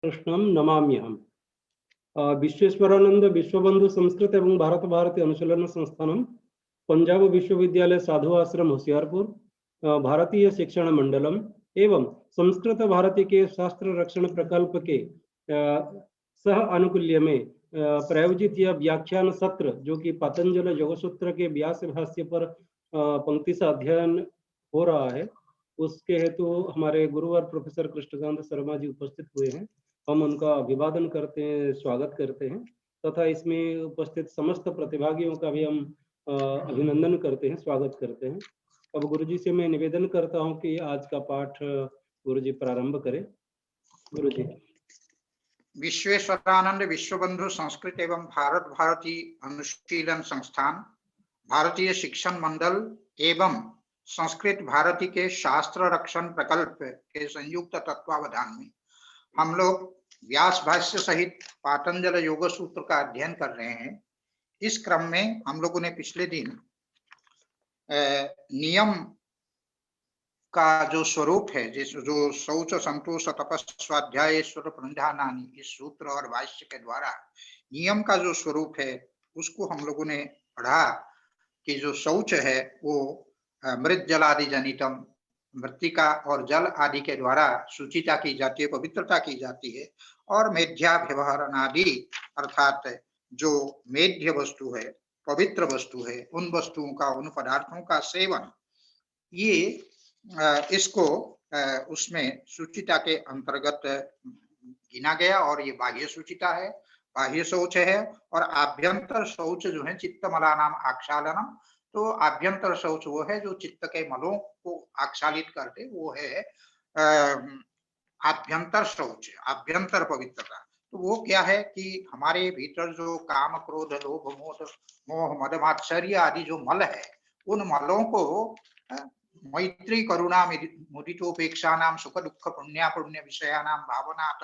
कृष्णं नमाम्यहम्। विश्वेश्वरानंद विश्वबंधु संस्कृत एवं भारत भारती अनुशीलन संस्थानम, पंजाब विश्वविद्यालय साधु आश्रम होशियारपुर, भारतीय शिक्षण मंडलम एवं संस्कृत भारती के शास्त्र रक्षण प्रकल्प के सह अनुकूल्य में प्रायोजित यह व्याख्यान सत्र, जो कि पतंजलि योगसूत्र के व्यास भाष्य पर पंक्ति से अध्ययन हो रहा है, उसके हेतु हमारे गुरुवर प्रोफेसर कृष्णकांत शर्मा जी उपस्थित हुए हैं। हम उनका अभिवादन करते हैं, स्वागत करते हैं तथा इसमें उपस्थित समस्त प्रतिभागियों का भी हम अभिनंदन करते हैं, स्वागत करते हैं। अब गुरुजी से मैं निवेदन करता हूं कि आज का पाठ गुरुजी प्रारंभ करें। गुरुजी। विश्वेश्वरानंद विश्वबंधु संस्कृत एवं भारत भारती अनुशीलन संस्थान, भारतीय शिक्षण मंडल एवं संस्कृत भारती के शास्त्र रक्षण प्रकल्प के संयुक्त तत्वावधान में हम लोग व्यास भाष्य सहित पातंजल योग सूत्र का अध्ययन कर रहे हैं। इस क्रम में हम लोगों ने पिछले दिन नियम का जो स्वरूप है, जो शौच संतोष तपस्वाध्यायेश्वर प्रणिधानानि, इस सूत्र और भाष्य के द्वारा नियम का जो स्वरूप है उसको हम लोगों ने पढ़ा कि जो शौच है वो मृत जल आदि जनितम, मृत्तिका और जल आदि के द्वारा शुचिता की जाती है, पवित्रता की जाती है। और मेध्याभ्यवहारन आदि अर्थात जो मेध्य वस्तु है, पवित्र वस्तु है, उन वस्तुओं का, उन पदार्थों का सेवन, ये इसको उसमें शुचिता के अंतर्गत गिना गया। और ये बाह्य शुचिता है, बाह्य शौच है। और आभ्यंतर शौच जो है चित्तमला नाम आक्षालनम, तो आभ्यंतर शौच वो है जो चित्त के मलों को आक्षालित करते, वो है आभ्यंतर शौच, आभ्यंतर पवित्रता। तो वो क्या है कि हमारे भीतर जो काम क्रोध लोभ मोह मद मात्सर्य आदि जो मल है, उन मलों को मैत्री करुणा मुदितोपेक्षा नाम सुख दुख पुण्य पुण्य विषया नाम भावनात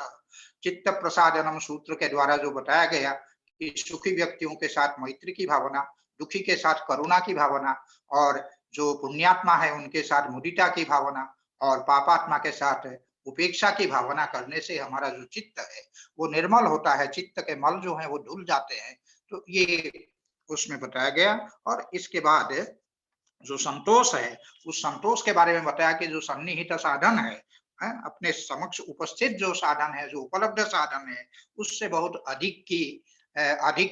चित्त प्रसादनम सूत्र के द्वारा जो बताया गया कि सुखी व्यक्तियों के साथ मैत्री की भावना, दुखी के साथ करुणा की भावना, और जो पुण्यात्मा है उनके साथ मुदिता की भावना, और पापात्मा के साथ उपेक्षा की भावना करने से हमारा जो चित्त है वो निर्मल होता है, चित्त के मल जो है वो धुल जाते हैं। तो ये उसमें बताया गया। और इसके बाद जो संतोष है, उस संतोष के बारे में बताया कि जो सन्निहित साधन है, अपने समक्ष उपस्थित जो साधन है, जो उपलब्ध साधन है, उससे बहुत अधिक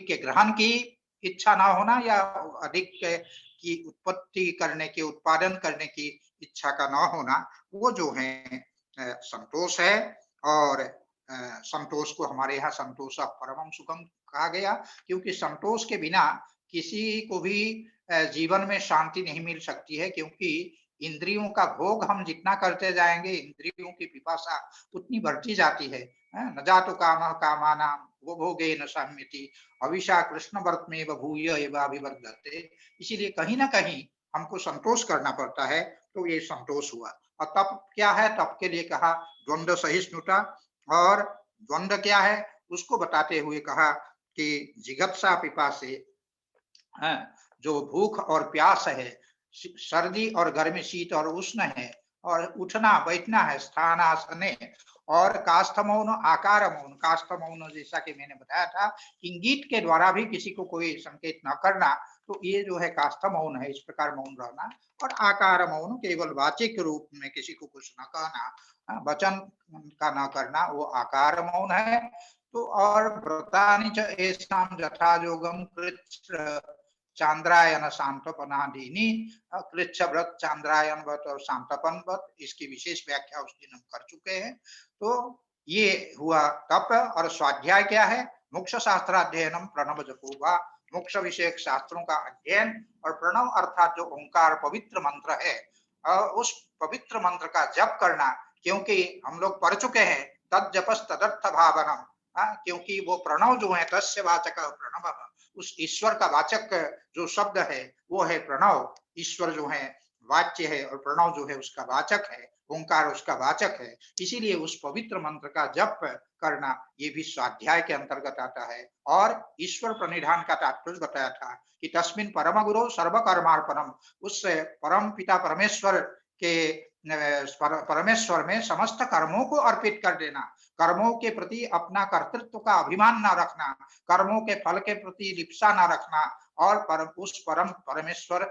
के ग्रहण की इच्छा ना होना, या अधिक की उत्पत्ति करने की, उत्पादन करने की इच्छा का ना होना, वो जो है संतोष है। और संतोष को हमारे यहाँ संतोष परमम सुखम कहा गया, क्योंकि संतोष के बिना किसी को भी जीवन में शांति नहीं मिल सकती है। क्योंकि इंद्रियों का भोग हम जितना करते जाएंगे, इंद्रियों की पिपासा उतनी बढ़ती जाती है। न जातु काम कामानाम वो भोगे न साम्यति अविशा कृष्ण व्रत में भूय एवाभिवर्धते। इसीलिए कहीं ना कहीं हमको संतोष करना पड़ता है। तो ये संतोष हुआ। और तप क्या है? तप के लिए कहा द्वंद्व सहिष्णुता। और द्वंद्व क्या है उसको बताते हुए कहा कि जिगत्सा पिपासे, जो भूख और प्यास है, सर्दी और गर्मी, शीत और उष्ण है, और उठना बैठना है, स्थानासने, और काष्ठ मौन आकार मौन। काष्ठ मौन जैसा कि मैंने बताया था, इंगित के द्वारा भी किसी को कोई संकेत न करना, तो ये जो है काष्ठ मौन है, इस प्रकार मौन रहना। और आकार मौन केवल वाचिक रूप में किसी को कुछ न कहना, वचन का न करना, वो आकार मौन है। तो और व्रतानि च एषां यथा योगम कृच्छ चांद्रायन शांतपनादीनी, कृच्छ व्रत चांद्रायन व्रत और शांतपन व्रत, इसकी विशेष व्याख्या उस दिन हम कर चुके हैं। तो ये हुआ तप। और स्वाध्याय क्या है? मोक्ष शास्त्राध्ययनम प्रणव जपोवा, मोक्ष विषयक शास्त्रों का अध्ययन। और प्रणव अर्थात जो ओंकार पवित्र मंत्र है, उस पवित्र मंत्र का जप करना। क्योंकि हम लोग पढ़ चुके हैं तद जपस तदर्थ भावनम, क्योंकि वो प्रणव जो है तस्य वाचक प्रणव, उस ईश्वर का वाचक जो शब्द है वो है प्रणव। ईश्वर जो है वाच्य है और प्रणव जो है उसका वाचक है, ओंकार उसका वाचक है। इसीलिए उस पवित्र मंत्र का जप करना ये भी स्वाध्याय के अंतर्गत आता है। और ईश्वर प्रणिधान का तात्पर्य बताया था कि तस्मिन् परम गुरु सर्वकर्मार्पणम, उस परम पिता परमेश्वर के परमेश्वर में समस्त कर्मों को अर्पित कर देना, कर्मों के प्रति अपना कर्तृत्व का अभिमान न रखना, कर्मों के फल के प्रति लिप्सा न रखना और उस परम परमेश्वर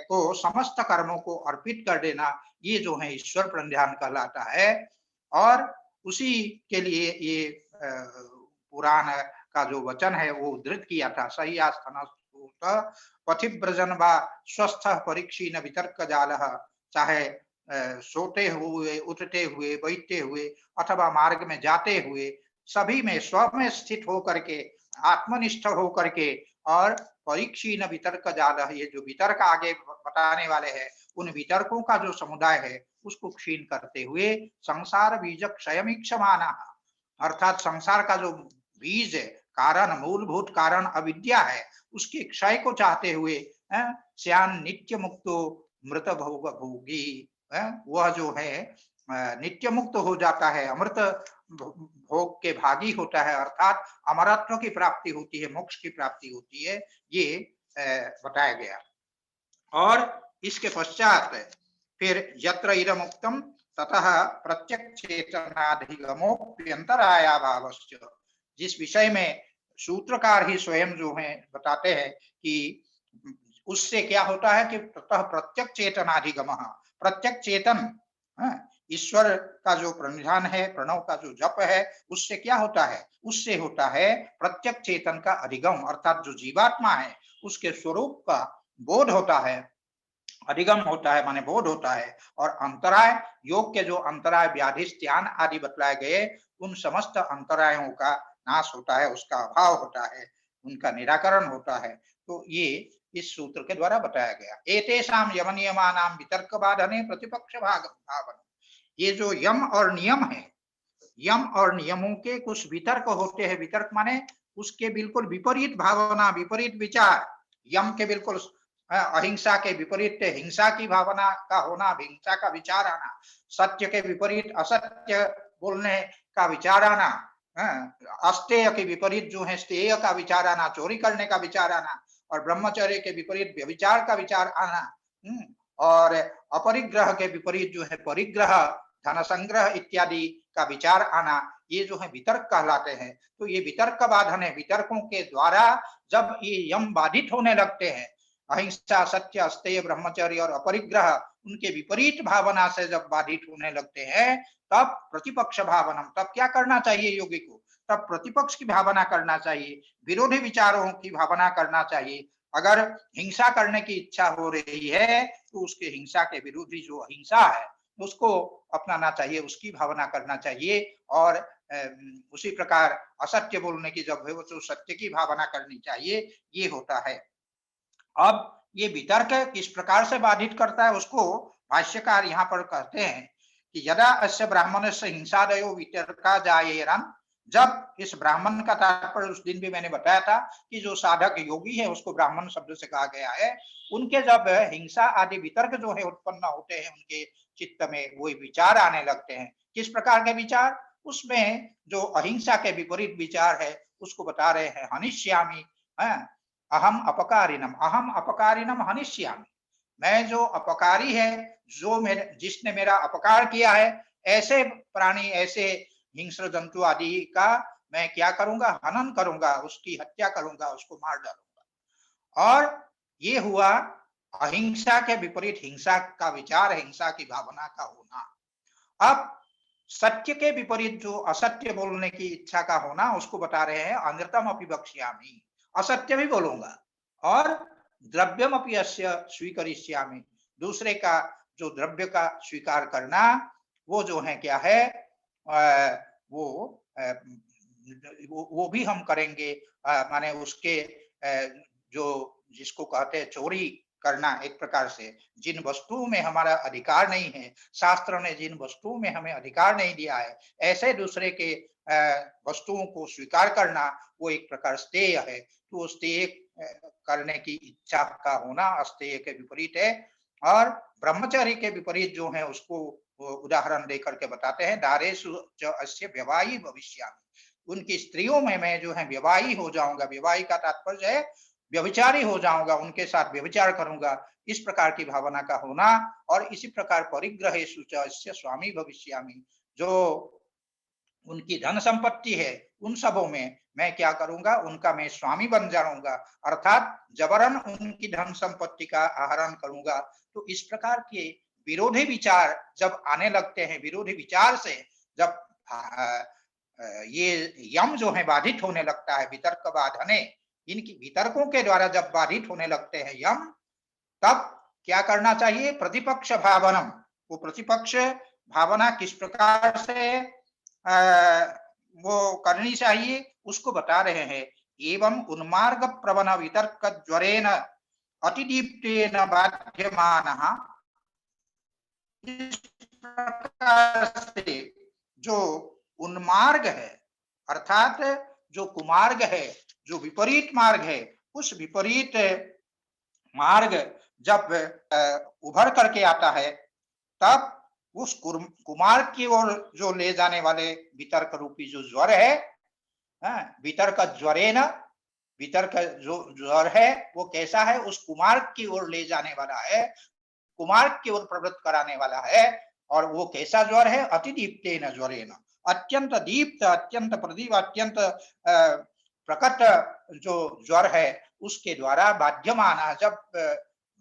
को समस्त कर्मों को अर्पित कर देना, ये जो है ईश्वर प्रणिधान कहलाता है। और उसी के लिए ये पुराण का जो वचन है वो उद्धृत किया था, सही आस्थान पथिव्रजन व स्वस्थ परीक्षी न वितर्क जाल, चाहे सोते हुए, उठते हुए, बैठते हुए अथवा मार्ग में जाते हुए, सभी में स्व में स्थित होकर के, आत्मनिष्ठ होकर के और परीक्षी न वितर्क जाल, ये जो वितर्क आगे बताने वाले हैं उन वितर्कों का जो समुदाय है उसको क्षीण करते हुए संसार बीज क्षयमीक्षमाना, अर्थात संसार का जो बीज है, कारण, मूलभूत कारण अविद्या है, उसके क्षय को चाहते हुए श्यान नित्य मुक्तो मृत भोग भोगी, वह जो है नित्य मुक्त हो जाता है, अमृत भोग के भागी होता है, अर्थात अमरत्व की प्राप्ति होती है, मोक्ष की प्राप्ति होती है, ये बताया गया। और इसके पश्चात फिर यत्र इदमुक्तम ततः प्रत्यक्ष चेतनाधिगमोप्यंतराया भावस्य, जिस विषय में सूत्रकार ही स्वयं जो है बताते हैं कि उससे क्या होता है कि ततः प्रत्यक्ष चेतनाधिगम, प्रत्यक्ष चेतन ईश्वर का जो प्रणिधान है, प्रणव का जो जप है, उससे क्या होता है, उससे होता है प्रत्यक्ष चेतन का अधिगम, अर्थात जो जीवात्मा है उसके स्वरूप का बोध होता है, अधिगम होता है माने बोध होता है। और अंतराय, योग के जो अंतराय व्याधि त्यान आदि बतलाए गए, उन समस्त अंतरायों का नाश होता है, उसका अभाव होता है, उनका निराकरण होता है। तो ये इस सूत्र के द्वारा बताया गया। एतेषां यम नियमानां वितर्क बाधने प्रतिपक्ष भावन, ये जो यम और नियम है, यम और नियमों के कुछ वितर्क होते हैं, वितर्क माने उसके बिल्कुल विपरीत भावना, विपरीत विचार, यम के बिल्कुल अहिंसा के विपरीत हिंसा की भावना का होना, हिंसा का विचार आना, सत्य के विपरीत असत्य बोलने का विचार आना, अस्तेय के विपरीत जो है स्तेय का विचार आना, चोरी करने का विचार आना, और ब्रह्मचर्य के विपरीत व्यभिचार का विचार आना, और अपरिग्रह के विपरीत जो है परिग्रह, धन संग्रह इत्यादि का विचार आना, ये जो है वितर्क कहलाते हैं। तो ये वितर्क बाधन है, वितर्कों के द्वारा जब ये यम बाधित होने लगते हैं, अहिंसा, सत्य, अस्तेय, ब्रह्मचर्य और अपरिग्रह उनके विपरीत भावना से जब बाधित होने लगते हैं, तब प्रतिपक्ष भावनम, तब क्या करना चाहिए योगी को, तब प्रतिपक्ष की भावना करना चाहिए, विरोधी विचारों की भावना करना चाहिए। अगर हिंसा करने की इच्छा हो रही है तो उसके हिंसा के विरोधी जो अहिंसा है उसको अपनाना चाहिए, उसकी भावना करना चाहिए। और उसी प्रकार असत्य बोलने की जब है तो सत्य की भावना करनी चाहिए, ये होता है। अब ये वितर्क किस प्रकार से बाधित करता है उसको भाष्यकार यहाँ पर कहते हैं कि यदा अस्य ब्राह्मणस्य हिंसादयो वितर्का जायेरन, जब इस ब्राह्मण का तात्पर्य उस दिन भी मैंने बताया था कि जो साधक योगी है उसको ब्राह्मण शब्द से कहा गया है, उनके जब हिंसा आदि वितर्क जो है उत्पन्न होते हैं उनके चित्त में, वो विचार आने लगते हैं। किस प्रकार के विचार, उसमें जो अहिंसा के विपरीत विचार है उसको बता रहे हैं, हनिष्यामि, अहम अपकारिणम हनिष्यामि, मैं जो अपकारी है, जो जिसने मेरा अपकार किया है, ऐसे प्राणी, ऐसे हिंस्र जंतु आदि का मैं क्या करूंगा, हनन करूंगा, उसकी हत्या करूंगा, उसको मार डालूंगा। और ये हुआ अहिंसा के विपरीत हिंसा का विचार, हिंसा की भावना का होना। अब सत्य के विपरीत जो असत्य बोलने की इच्छा का होना, उसको बता रहे हैं अनृतम अपि वक्ष्यामि, असत्य भी बोलूंगा, और द्रव्यम अपि अस्य स्वीकरिष्यामि, दूसरे का जो द्रव्य का स्वीकार करना, वो जो है क्या है, वो भी हम करेंगे, माने उसके जो जिसको कहते हैं चोरी करना, एक प्रकार से जिन वस्तुओं में हमारा अधिकार नहीं है, शास्त्र ने जिन वस्तुओं में हमें अधिकार नहीं दिया है, ऐसे दूसरे के वस्तुओं को स्वीकार करना, वो एक प्रकार स्तेय है। तो स्तेय करने की इच्छा का होना अस्तेय के विपरीत है। और ब्रह्मचर्य के विपरीत जो है उसको उदाहरण देकर के बताते हैं, दारेषु च अस्य व्यवायी भविष्यामि, उनकी स्त्रियों में मैं जो है व्यवायी हो जाऊंगा। व्यवायी का तात्पर्य है व्यभिचारी हो जाऊंगा, उनके साथ व्यभिचार करूंगा, इस प्रकार की भावना का होना। और इसी प्रकार परिग्रहेषु च अस्य स्वामी भविष्यामि, जो उनकी धन संपत्ति है उन सबों में मैं क्या करूंगा, उनका मैं स्वामी बन जाऊंगा, अर्थात जबरन उनकी धन संपत्ति का आहरण करूंगा। तो इस प्रकार के विरोधी विचार जब आने लगते हैं, विरोधी विचार से जब ये यम जो है बाधित होने लगता है, वितर्क बाधने, इनकी वितर्कों के द्वारा जब बाधित होने लगते हैं यम, तब क्या करना चाहिए, प्रतिपक्ष भावनम। वो प्रतिपक्ष भावना किस प्रकार से वो करनी चाहिए उसको बता रहे हैं। एवं उन्मार्ग प्रवण वितर्क ज्वरेन अतिदीप्तेन बाध्यमानः, इस प्रकार से जो उन्मार्ग है, अर्थात जो कुमार्ग है, जो विपरीत मार्ग है, उस विपरीत मार्ग जब उभर करके आता है, तब उस कुमार्ग की ओर जो ले जाने वाले वितर्क रूपी जो ज्वर है, वितर्क ज्वरेन, वितर्क जो ज्वर है वो कैसा है, उस कुमार्ग की ओर ले जाने वाला है, कुमार्ग की ओर प्रवृत्त कराने वाला है। और वो कैसा ज्वर है, अतिदीप्तेन ज्वरेन, अत्यंत दीप्त, अत्यंत प्रदीप, अत्यंत प्रकट जो ज्वर है उसके द्वारा बाध्यमान, जब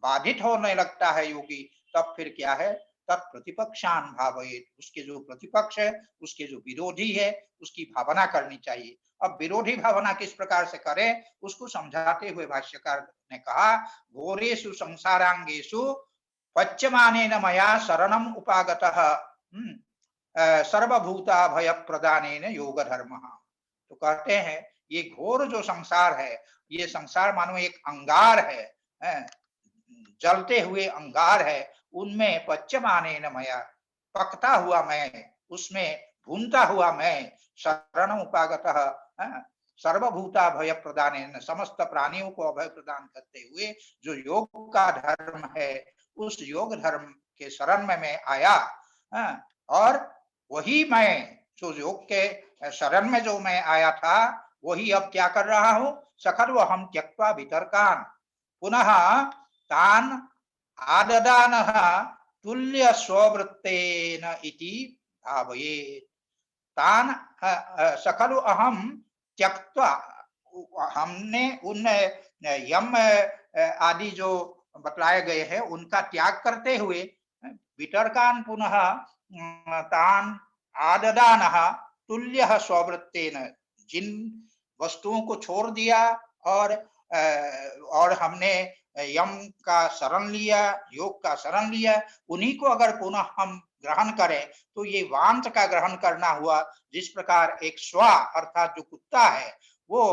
बाधित होने लगता है योगी, तब फिर क्या है, तब प्रतिपक्षान भावयेत, उसके जो प्रतिपक्ष है, उसके जो विरोधी है, उसकी भावना करनी चाहिए। अब विरोधी भावना किस प्रकार से करें उसको समझाते हुए भाष्यकार ने कहा, घोरेषु संसारांगेषु पच्यमानेन मया शरणम उपागतः सर्वभूता भय प्रदानेन योग धर्म। तो कहते हैं ये घोर जो संसार है, ये संसार मानो एक अंगार है, जलते हुए अंगार है, उनमें पच्यमानेन मया, पकता हुआ मैं, उसमें भूनता हुआ मैं, शरण उपागतः, सर्वभूता भय प्रदानेन, समस्त प्राणियों को अभय प्रदान करते हुए जो योग का धर्म है, उस योग धर्म के शरण में मैं आया। और वही मैं जो योग के शरण में जो मैं आया था, वही अब क्या कर रहा हूं, सखर्व हम त्यक्त्वा वितर्कान पुनः तान आददानः तुल्य स्ववृत्तेन इति भावयेत्। तान सकलु अहम त्यक्त्वा, हमने उन यम आदि जो बतलाए गए हैं उनका त्याग करते हुए, वितर्कान पुनः तान आददानः तुल्य स्ववृत्तेन, जिन वस्तुओं को छोड़ दिया और हमने यम का शरण लिया, योग का शरण लिया, उन्हीं को अगर पुनः हम ग्रहण करें तो ये वांत का ग्रहण करना हुआ। जिस प्रकार एक स्वा अर्थात जो कुत्ता है वो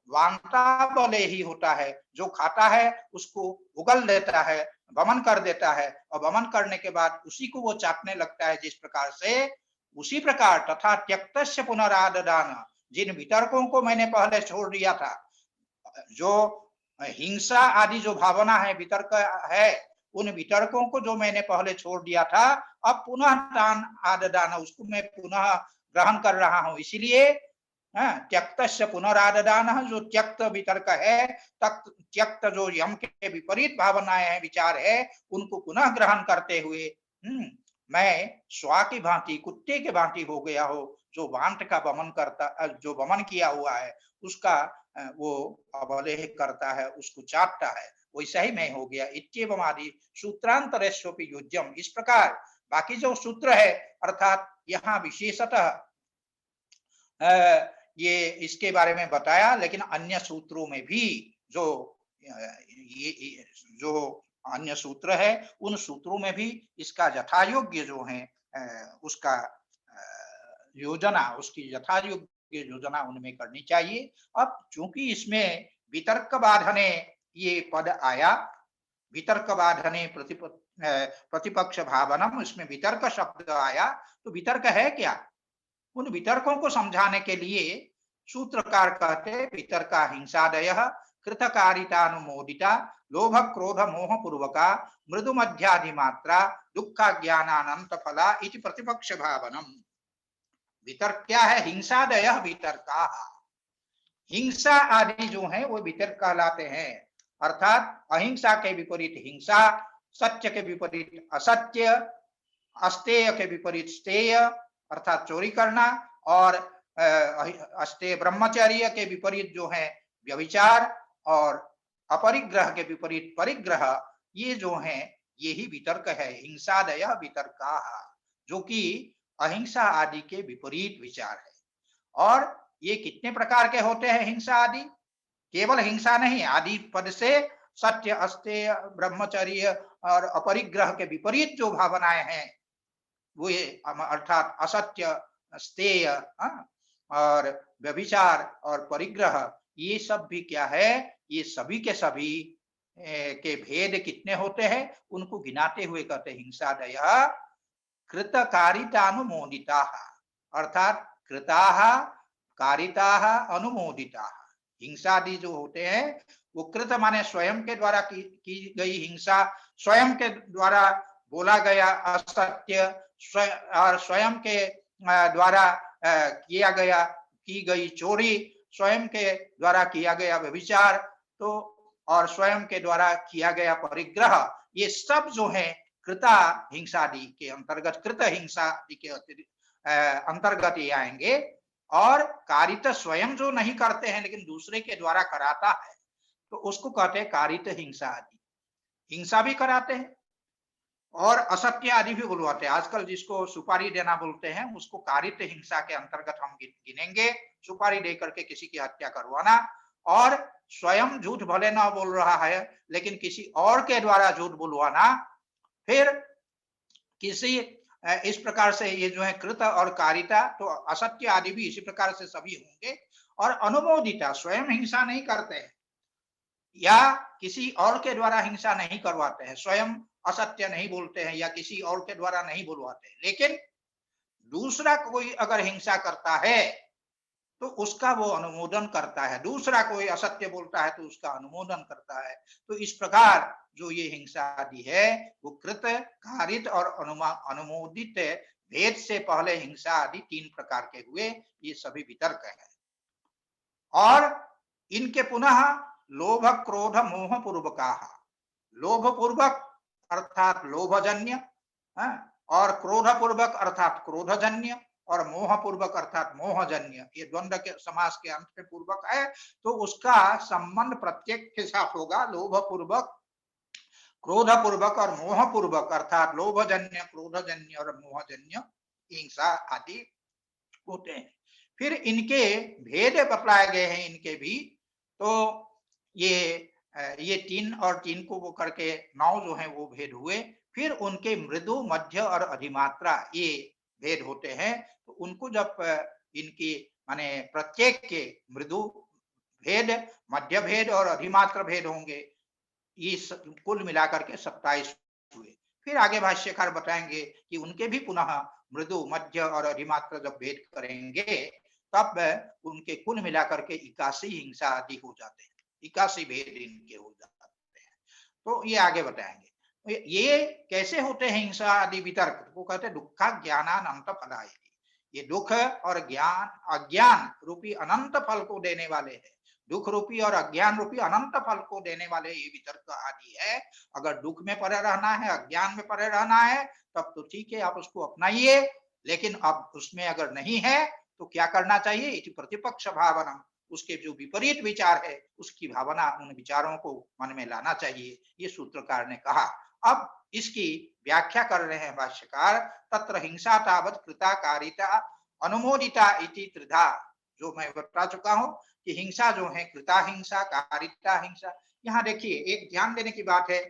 वांता बले ही होता है, जो खाता है उसको उगल देता है, वमन कर देता है, और वमन करने के बाद उसी को वो चाटने लगता है। जिस प्रकार से उसी प्रकार तथा त्यक्तस्य पुनराददान, जिन वितर्कों को मैंने पहले छोड़ दिया था, जो हिंसा आदि जो भावना है, वितर्क है, उन वितर्कों को जो मैंने पहले छोड़ दिया था, अब पुनः तान आददान, उसको मैं पुनः ग्रहण कर रहा हूं। इसीलिए त्यक्तस्य पुनराददान, जो त्यक्त वितर्क है, त्यक्त जो यम के विपरीत भावनाएं हैं, विचार है, उनको पुनः ग्रहण करते हुए मैं स्वा की भांति, कुत्ते के भांति हो गया हो, जो वांट का वमन करता, जो वमन किया हुआ है उसका वो अवलेह करता है, उसको चाटता है, वैसा ही मैं हो गया। इत्येवम् आदि सूत्रांतरेष्वपि युज्यम, इस प्रकार बाकी जो सूत्र है, अर्थात यहाँ विशेषतः ये इसके बारे में बताया, लेकिन अन्य सूत्रों में भी जो ये जो अन्य सूत्र है, उन सूत्रों में भी इसका यथायोग्य जो है उसका योजना, उसकी यथायोग्य योजना उनमें करनी चाहिए। अब चूंकि इसमें वितर्क बाधने ये पद आया, वितर्क बाधने प्रतिपक्ष भावनम, इसमें वितर्क शब्द आया, तो वितर्क है क्या, उन वितर्कों को समझाने के लिए सूत्रकार कहते वितर्का हिंसादयः कृतकारितानुमोदिता लोभ क्रोध मोह पूर्वका मृदु मध्यादि मात्रा दुखा ज्ञानानंत फला इति प्रतिपक्ष भावनम। वितर्क क्या है, हिंसादयः वितर्का, हिंसा आदि जो है वो वितर्क कहलाते हैं। अर्थात अहिंसा के विपरीत हिंसा, सत्य के विपरीत असत्य, अस्तेय के विपरीत स्तेय अर्थात चोरी करना, और अस्तेय ब्रह्मचर्य के विपरीत जो है व्यभिचार, और अपरिग्रह के विपरीत परिग्रह। ये जो है यही वितर्क है, हिंसादय वितर्काः, जो कि अहिंसा आदि के विपरीत विचार है। और ये कितने प्रकार के होते हैं हिंसा आदि? केवल हिंसा नहीं, आदि पद से सत्य, अस्तेय, ब्रह्मचर्य और अपरिग्रह के विपरीत जो भावनाएं हैं वो ये अर्थात असत्य, स्तेय और व्यभिचार और परिग्रह, ये सब भी क्या है? ये सभी के सभी के भेद कितने होते हैं उनको गिनाते हुए कहते हैं हिंसादय कृतकारितानुमोदिताः, अर्थात कृताः कारिताः अनुमोदिताः। हिंसादि जो होते हैं वो कृत माने स्वयं के द्वारा की गई हिंसा, स्वयं के द्वारा बोला गया असत्य, और स्वयं के द्वारा की गई चोरी, स्वयं के द्वारा किया गया व्यभिचार, तो और स्वयं के द्वारा किया गया परिग्रह, ये सब जो है कृता हिंसादि के अंतर्गत, कृत हिंसादि के अंतर्गत ये आएंगे। और कारित स्वयं जो नहीं करते हैं लेकिन दूसरे के द्वारा कराता है तो उसको कहते हैं कारित हिंसा आदि। हिंसा भी कराते हैं और असत्य आदि भी बुलवाते हैं। आजकल जिसको सुपारी देना बोलते हैं उसको कारित हिंसा के अंतर्गत हम गिनेंगे। सुपारी दे करके किसी की हत्या करवाना, और स्वयं झूठ भले ना बोल रहा है लेकिन किसी और के द्वारा झूठ बुलवाना। फिर किसी इस प्रकार से ये जो है कृत और कारिता, तो असत्य आदि भी इसी प्रकार से सभी होंगे। और अनुमोदिता, स्वयं हिंसा नहीं करते हैं या किसी और के द्वारा हिंसा नहीं करवाते हैं, स्वयं असत्य नहीं बोलते हैं या किसी और के द्वारा नहीं बुलवाते हैं, लेकिन दूसरा कोई अगर हिंसा करता है तो उसका वो अनुमोदन करता है, दूसरा कोई असत्य बोलता है तो उसका अनुमोदन करता है। तो इस प्रकार जो ये हिंसा आदि है वो कृत, कारित और अनुमोदित भेद से पहले हिंसा आदि तीन प्रकार के हुए। ये सभी वितर्क है। और इनके पुनः लोभ, क्रोध, मोह पूर्वकाः, लोभ पूर्वक अर्थात लोभजन्य, और क्रोध पूर्वक अर्थात क्रोधजन्य, और मोह पूर्वक अर्थात मोहजन्य। ये द्वंद्व के समास के अंत में पूर्वक है तो उसका संबंध प्रत्येक के साथ होगा। लोभ पूर्वक, क्रोध पूर्वक और मोह पूर्वक अर्थात लोभजन्य, क्रोधजन्य और मोहजन्य हिंसा आदि होते हैं। फिर इनके भेद बतलाए गए हैं इनके भी। तो ये तीन और तीन को वो करके 9 जो है वो भेद हुए। फिर उनके मृदु, मध्य और अधिमात्रा ये भेद होते हैं। तो उनको जब इनकी माने प्रत्येक के मृदु भेद, मध्य भेद और अधिमात्र भेद होंगे, ये कुल मिलाकर के 27 हुए। फिर आगे भाष्यकार बताएंगे कि उनके भी पुनः मृदु, मध्य और अधिमात्र जब भेद करेंगे तब उनके कुल मिलाकर के 81 हिंसा आदि हो जाते हैं, 81 भेद इनके हो जाते हैं। तो ये आगे बताएंगे ये कैसे होते हैं हिंसा आदि वितर्क। वो कहते हैं दुखा ज्ञानानंत फलाय, ये दुख और ज्ञान, अज्ञान रूपी अनंत फल को देने वाले हैं। दुख रूपी और अज्ञान रूपी अनंत फल को देने वाले ये वितर्क आदि है। अगर दुख में पड़े रहना है, अज्ञान में पड़े रहना है तब तो ठीक है, आप उसको अपनाइए। लेकिन अब उसमें अगर नहीं है तो क्या करना चाहिए? इति प्रतिपक्ष भावना, उसके जो विपरीत विचार है उसकी भावना, उन विचारों को मन में लाना चाहिए, ये सूत्रकार ने कहा। अब इसकी व्याख्या कर रहे हैं भाष्यकार। तत्र हिंसा तावत कृता, कारिता, अनुमोदिता इति त्रिधा। जो मैं बता चुका हूं कि हिंसा जो है कृता हिंसा, कारिता हिंसा। यहाँ देखिए एक ध्यान देने की बात है,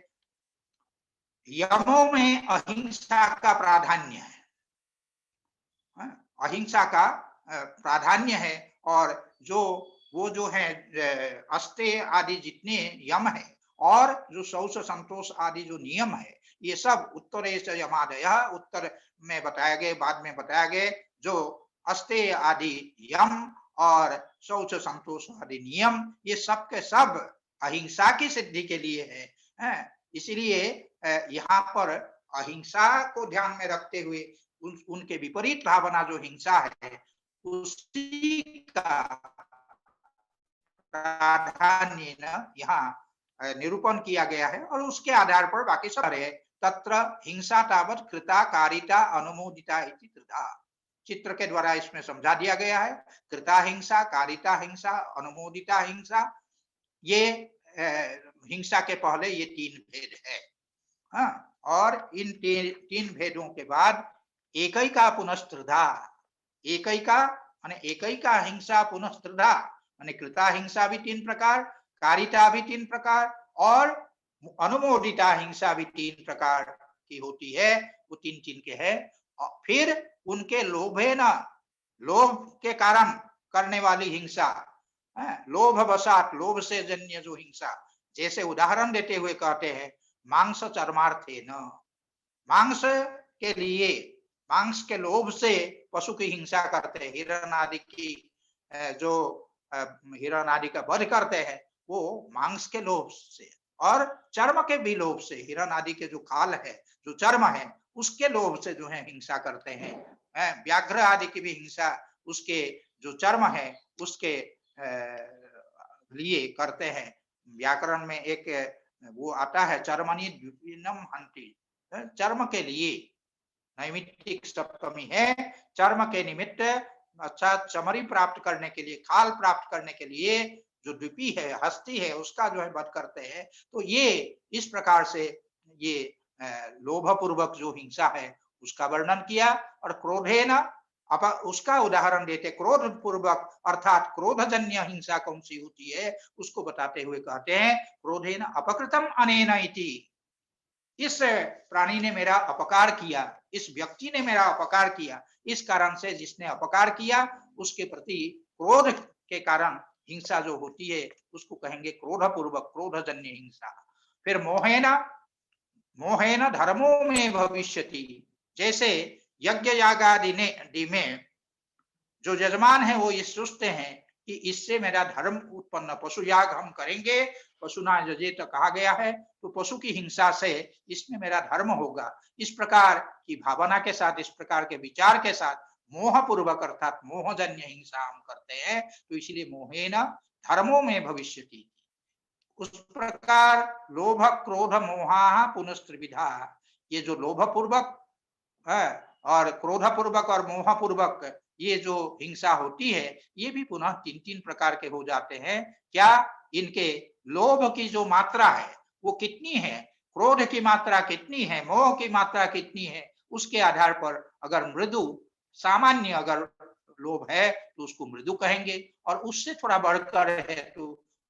यमों में अहिंसा का प्राधान्य है, अहिंसा का प्राधान्य है। और वो जो है अस्तेय आदि जितने यम है और जो शौच संतोष आदि जो नियम है, ये सब उत्तरेश यमादय, उत्तर में बताया गए, बाद में बताया गए। जो अस्तेय आदि यम और शौच संतोष आदि नियम, ये सब के सब अहिंसा की सिद्धि के लिए है। इसीलिए यहाँ पर अहिंसा को ध्यान में रखते हुए उनके विपरीत भावना जो हिंसा है उसी का प्राधान्य यहाँ निरूपण किया गया है और उसके आधार पर बाकी सब है। तत्र हिंसा तावत कृता कारिता अनुमोदिता इति त्रिधा। चित्र के द्वारा इसमें समझा दिया गया है। कृता हिंसा, कारिता हिंसा, अनुमोदिता हिंसा, ये हिंसा के पहले ये तीन भेद है। हाँ, और इन तीन भेदों के बाद एकैका पुनस्त्रिधा, एकैका माने एकैका हिंसा पुनस्त्रिधा माने कृता हिंसा भी तीन प्रकार, कारिता भी तीन प्रकार और अनुमोदिता हिंसा भी तीन प्रकार की होती है। वो तीन तीन के है। और फिर उनके लोभे न, लोभ के कारण करने वाली हिंसा, लोभ वशात, लोभ से जन्य जो हिंसा, जैसे उदाहरण देते हुए कहते हैं मांस चर्मार्थे न, मांस के लिए, मांस के लोभ से पशु की हिंसा करते हैं, हिरण आदि की जो हिरण आदि का वध करते हैं वो मांस के लोभ से, और चर्म के भी लोभ से, हिरण आदि के जो खाल है, जो चर्म है, उसके लोभ से जो है हिंसा करते हैं। व्याघ्र आदि की भी हिंसा उसके जो चर्म है उसके लिए करते हैं। व्याकरण में एक वो आता है चर्मणि द्विपीनम हंति, चर्म के लिए, नैमित्तिक सप्तमी है, चर्म के निमित्त, अच्छा चमड़ी प्राप्त करने के लिए, खाल प्राप्त करने के लिए जो द्विपी है, हस्ती है, उसका जो है वध करते हैं। तो ये इस प्रकार से ये लोभ पूर्वक जो हिंसा है उसका वर्णन किया। और क्रोधे न, अब उसका उदाहरण देते, क्रोध पूर्वक अर्थात क्रोधजन्य हिंसा कौन सी होती है उसको बताते हुए कहते हैं क्रोधे न अपकृतम अनेन इति, इस प्राणी ने मेरा अपकार किया, इस व्यक्ति ने मेरा अपकार किया, इस कारण से जिसने अपकार किया उसके प्रति क्रोध के कारण हिंसा जो होती है उसको कहेंगे क्रोध पूर्वक, क्रोधजन्य हिंसा। फिर मोहेना, मोहेन धर्मो में भविष्यति, जैसे यज्ञ यागादि में जो यजमान है वो ये सोचते हैं कि इससे मेरा धर्म उत्पन्न, पशु याग हम करेंगे, पशुना यजेत कहा गया है, तो पशु की हिंसा से इसमें मेरा धर्म होगा, इस प्रकार की भावना के साथ, इस प्रकार के विचार के साथ मोह पूर्वक अर्थात मोहजन्य हिंसा हम करते हैं, तो इसलिए मोहेन धर्मों में भविष्यति। उस प्रकार लोभ क्रोध मोहा पुनस्त्रिविधा, ये जो लोभ पूर्वक है और क्रोध पूर्वक और मोह पूर्वक ये जो हिंसा होती है ये भी पुनः तीन तीन प्रकार के हो जाते हैं। क्या इनके लोभ की जो मात्रा है वो कितनी है, क्रोध की मात्रा कितनी है, मोह की मात्रा कितनी है, उसके आधार पर अगर मृदु सामान्य अगर लोभ है तो उसको मृदु कहेंगे, और उससे थोड़ा बढ़कर है तो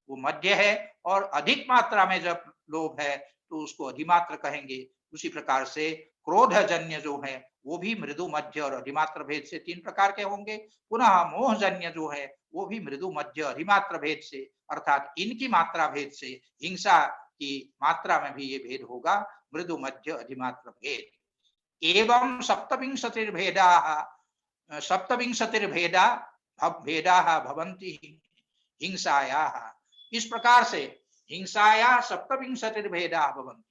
वो मध्य है, और अधिक मात्रा में जब लोभ है तो उसको अधिमात्र कहेंगे। उसी प्रकार से क्रोधजन्य जो है वो भी मृदु मध्य और अधिमात्र भेद से तीन प्रकार के होंगे। पुनः मोहजन्य जो है वो भी मृदु मध्य अधिमात्र भेद से, अर्थात इनकी मात्रा भेद से, हिंसा की मात्रा में भी ये भेद होगा, मृदु मध्य अधिमात्र भेद। एवं सप्तविंशतिर्भेदा, सप्तविंशतिर्भेदा भेदा भवन्ति हिंसायाः, इस प्रकार से हिंसाया सप्तविंशतिर्भेदा भवन्ति,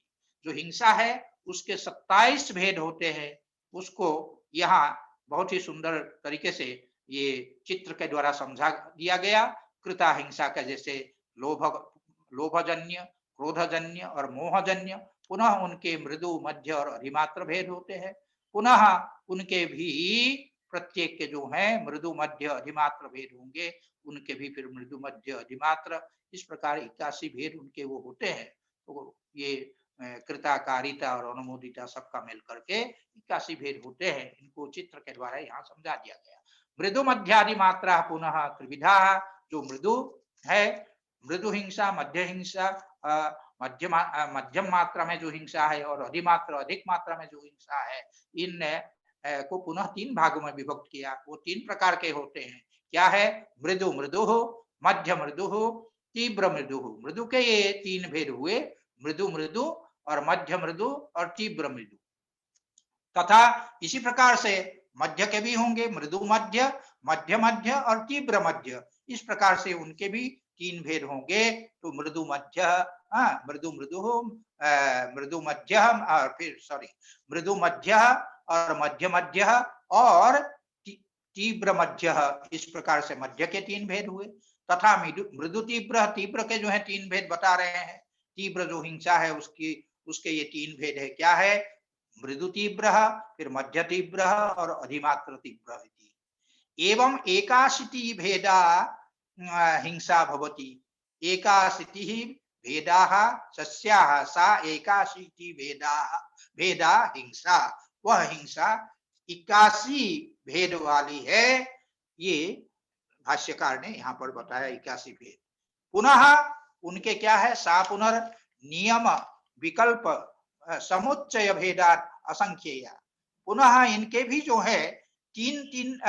जो हिंसा है उसके 27 भेद होते हैं। उसको यहाँ बहुत ही सुंदर तरीके से ये चित्र के द्वारा समझा दिया गया। कृता हिंसा का जैसे लोभजन्य, क्रोधजन्य और मोहजन्य, पुनः उनके मृदु मध्य और अधिमात्र भेद होते हैं। पुनः उनके भी प्रत्येक के जो है मृदु मध्य अधिमात्र भेद होंगे, उनके भी फिर मृदु मध्य अधिमात्र, इस प्रकार 81 भेद उनके वो होते हैं। तो ये कृता कारिता और अनुमोदिता सबका मिल करके 81 भेद होते हैं। इनको चित्र के द्वारा यहाँ समझा दिया गया। मृदु मध्यादि मात्रा पुनः त्रिविधा, जो मृदु है, मृदु हिंसा, मध्य हिंसा, मध्यम मात्रा में जो हिंसा है और अधिमात्र अधिक मात्रा में जो हिंसा है, इन को पुनः तीन भागों में विभक्त किया। वो तीन प्रकार के होते हैं। क्या है? मृदु मृदु, मध्य मृदु, तीव्र मृदु। मृदु के ये तीन भेद हुए, मृदु मृदु और मध्य मृदु और तीव्र मृदु। तथा इसी प्रकार से मध्य के भी होंगे, मृदु मध्य, मध्य मध्य और तीव्र मध्य, इस प्रकार से उनके भी तीन भेद होंगे। तो मृदु मध्य, मृदु मृदु, मृदु मध्य, और फिर सॉरी मृदु मध्य और मध्य मध्य और तीव्र मध्य, इस प्रकार से मध्य के तीन भेद हुए। तथा मृदु तीव्र, तीव्र के जो है तीन भेद बता रहे हैं। तीव्र जो हिंसा है उसके ये 3 भेद है। क्या है? मृदु तीव्र, फिर मध्य तीव्र और अधिमात्र तीव्र। एवं एकाशीति भेदा हिंसा भवति। एकाशीतिः भेदाः सस्याः सा एकाशीति भेदा हिंसा। वह हिंसा 81 भेद वाली है। ये भाष्यकार ने यहाँ पर बताया 81 भेद। पुनः उनके क्या है? सा पुनर् नियम विकल्प समुच्चय भेदात असंख्येय। पुनः इनके भी जो है तीन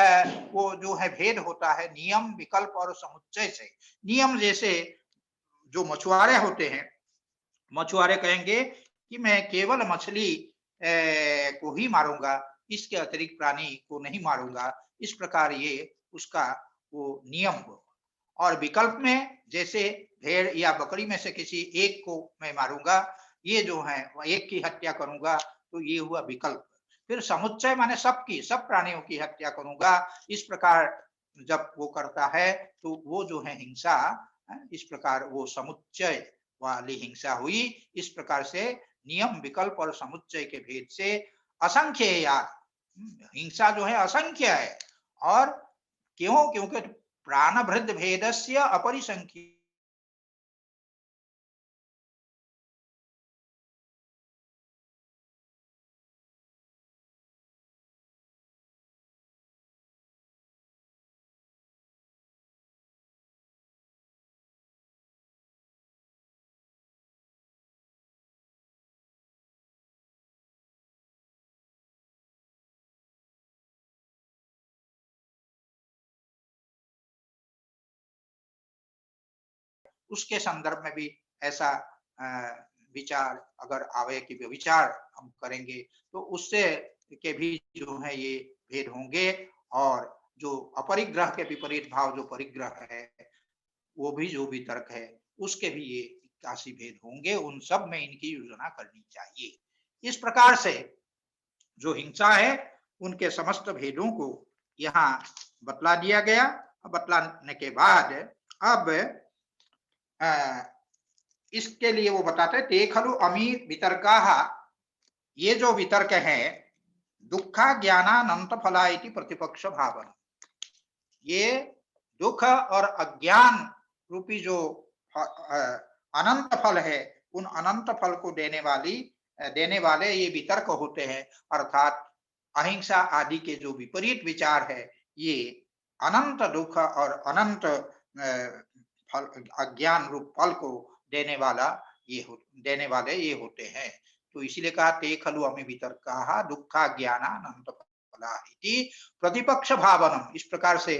वो जो है भेद होता है नियम, विकल्प और समुच्चय से। नियम जैसे जो मछुआरे होते हैं, मछुआरे कहेंगे कि मैं केवल मछली को ही मारूंगा, इसके अतिरिक्त प्राणी को नहीं मारूंगा। इस प्रकार ये उसका वो नियम हो। और विकल्प में जैसे भेड़ या बकरी में से किसी एक को मैं मारूंगा, ये जो है एक की हत्या करूंगा, तो ये हुआ विकल्प। फिर समुच्चय माने सबकी, सब प्राणियों की हत्या करूंगा। इस प्रकार जब वो करता है तो वो जो है हिंसा, इस प्रकार वो समुच्चय वाली हिंसा हुई। इस प्रकार से नियम, विकल्प और समुच्चय के भेद से असंख्य यार हिंसा जो है असंख्य है। और क्यों? क्योंकि प्राणभृद भेदस्य अपरिसंख्य। उसके संदर्भ में भी ऐसा विचार अगर आवे कि विचार हम करेंगे तो उससे के भी जो है ये भेद होंगे। और जो अपरिग्रह के विपरीत भाव जो परिग्रह है, वो भी जो भी तर्क है, उसके भी ये 81 भेद होंगे। उन सब में इनकी योजना करनी चाहिए। इस प्रकार से जो हिंसा है उनके समस्त भेदों को यहाँ बतला दिया गया। बतलाने के बाद अब इसके लिए वो बताते हैं ते खलु अमी वितर्काः। ये जो वितर्क है दुखा ज्ञानानंत फला इति प्रतिपक्ष भावना। ये दुख और अज्ञान रूपी जो अनंत फल है, उन अनंत फल को देने वाले ये वितर्क होते हैं। अर्थात अहिंसा आदि के जो विपरीत विचार है, ये अनंत दुख और अनंत फल, अज्ञान रूप फल को देने वाले ये होते हैं। तो इसीलिए कहा ते खलु अमी वितर्काः दुखा ज्ञानानंत फला इति प्रतिपक्ष भावनम। इस प्रकार से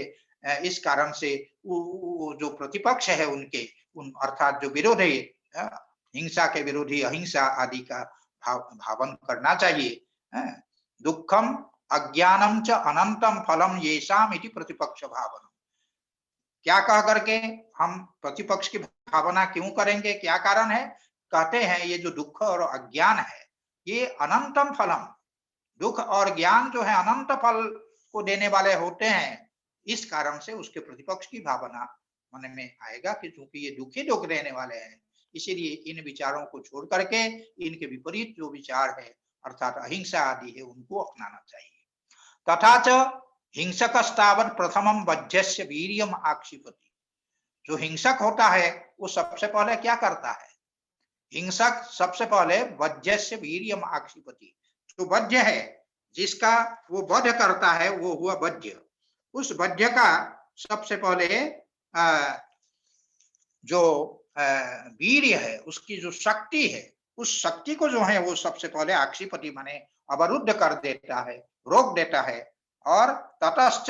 इस कारण से जो प्रतिपक्ष है उनके अर्थात जो विरोधी हिंसा के विरोधी अहिंसा आदि का भावन करना चाहिए। दुखम अज्ञानम च अनंतम फलम येषाम इति प्रतिपक्ष भावनम। क्या कह करके हम प्रतिपक्ष की भावना क्यों करेंगे? क्या कारण है? कहते हैं ये जो दुख और अज्ञान है ये अनंतम फलम, दुख और ज्ञान जो है अनंत फल को देने वाले होते हैं। इस कारण से उसके प्रतिपक्ष की भावना मन में आएगा कि चूंकि ये दुख ही दुख देने वाले हैं, इसीलिए इन विचारों को छोड़ करके इनके विपरीत जो विचार है अर्थात अहिंसा आदि है उनको अपनाना चाहिए। तथा च हिंसकस्तावत् प्रथमं वज्रस्य वीर्यम आक्षिपति। जो हिंसक होता है वो सबसे पहले क्या करता है? हिंसक सबसे पहले वज्रस्य वीर्यम आक्षिपति। जो वज्र है जिसका वो वध करता है वो हुआ वज्र। उस वज्र का सबसे पहले जो वीर्य है, उसकी जो शक्ति है, उस शक्ति को जो है वो सबसे पहले आक्षिपति माने अवरुद्ध कर देता है, रोक देता है। और ततश्च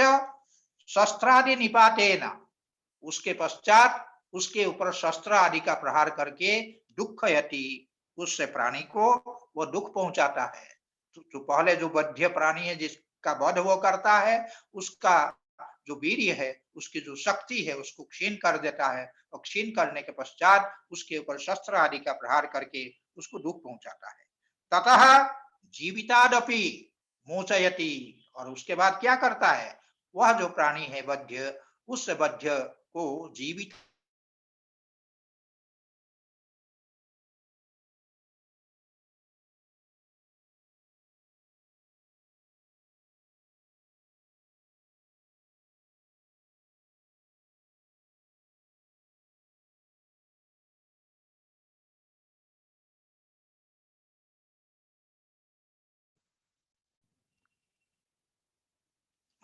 शस्त्रादि निपातेन, उसके पश्चात उसके ऊपर शस्त्र आदि का प्रहार करके दुःखयति, उससे प्राणी को वो दुख पहुंचाता है। तो पहले जो वध्य प्राणी है जिसका वध वो करता है, उसका जो वीर्य है, उसकी जो शक्ति है उसको क्षीण कर देता है। और क्षीण करने के पश्चात उसके ऊपर शस्त्र आदि का प्रहार करके उसको दुख पहुंचाता है। ततः जीवितादपि मोचयति, और उसके बाद क्या करता है? वह जो प्राणी है वध्य, उस वध्य को जीवित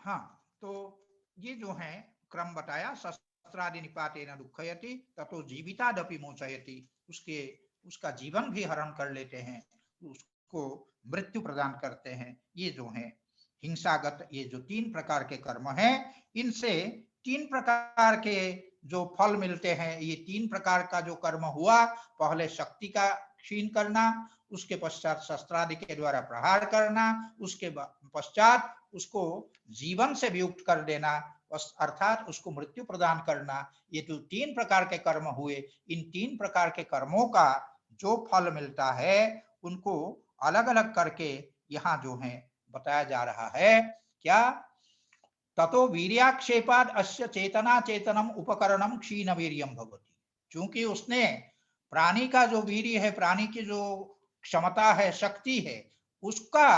हाँ, तो ये जो है क्रम बताया, शस्त्रादि निपातेन दुःखयति ततो जीवितादपि मोचयति, उसका जीवन भी हरण कर लेते हैं, उसको मृत्यु प्रदान करते हैं। ये जो है हिंसागत, ये जो 3 प्रकार के कर्म हैं, इनसे 3 प्रकार के जो फल मिलते हैं। ये 3 प्रकार का जो कर्म हुआ, पहले शक्ति का क्षीण करना, उसके पश्चात शस्त्रादि के द्वारा प्रहार करना, उसके पश्चात उसको जीवन से वियुक्त कर देना, अर्थात उसको मृत्यु प्रदान करना। ये जो 3 प्रकार के कर्म हुए, इन 3 प्रकार के कर्मों का जो फल मिलता है, उनको अलग अलग करके यहाँ जो है बताया जा रहा है। क्या? ततो वीर्याक्षेपाद अस्य चेतना चेतनम उपकरणम क्षीण वीर्यम भवति। क्योंकि उसने प्राणी का जो वीर्य है, प्राणी की जो क्षमता है, शक्ति है, उसका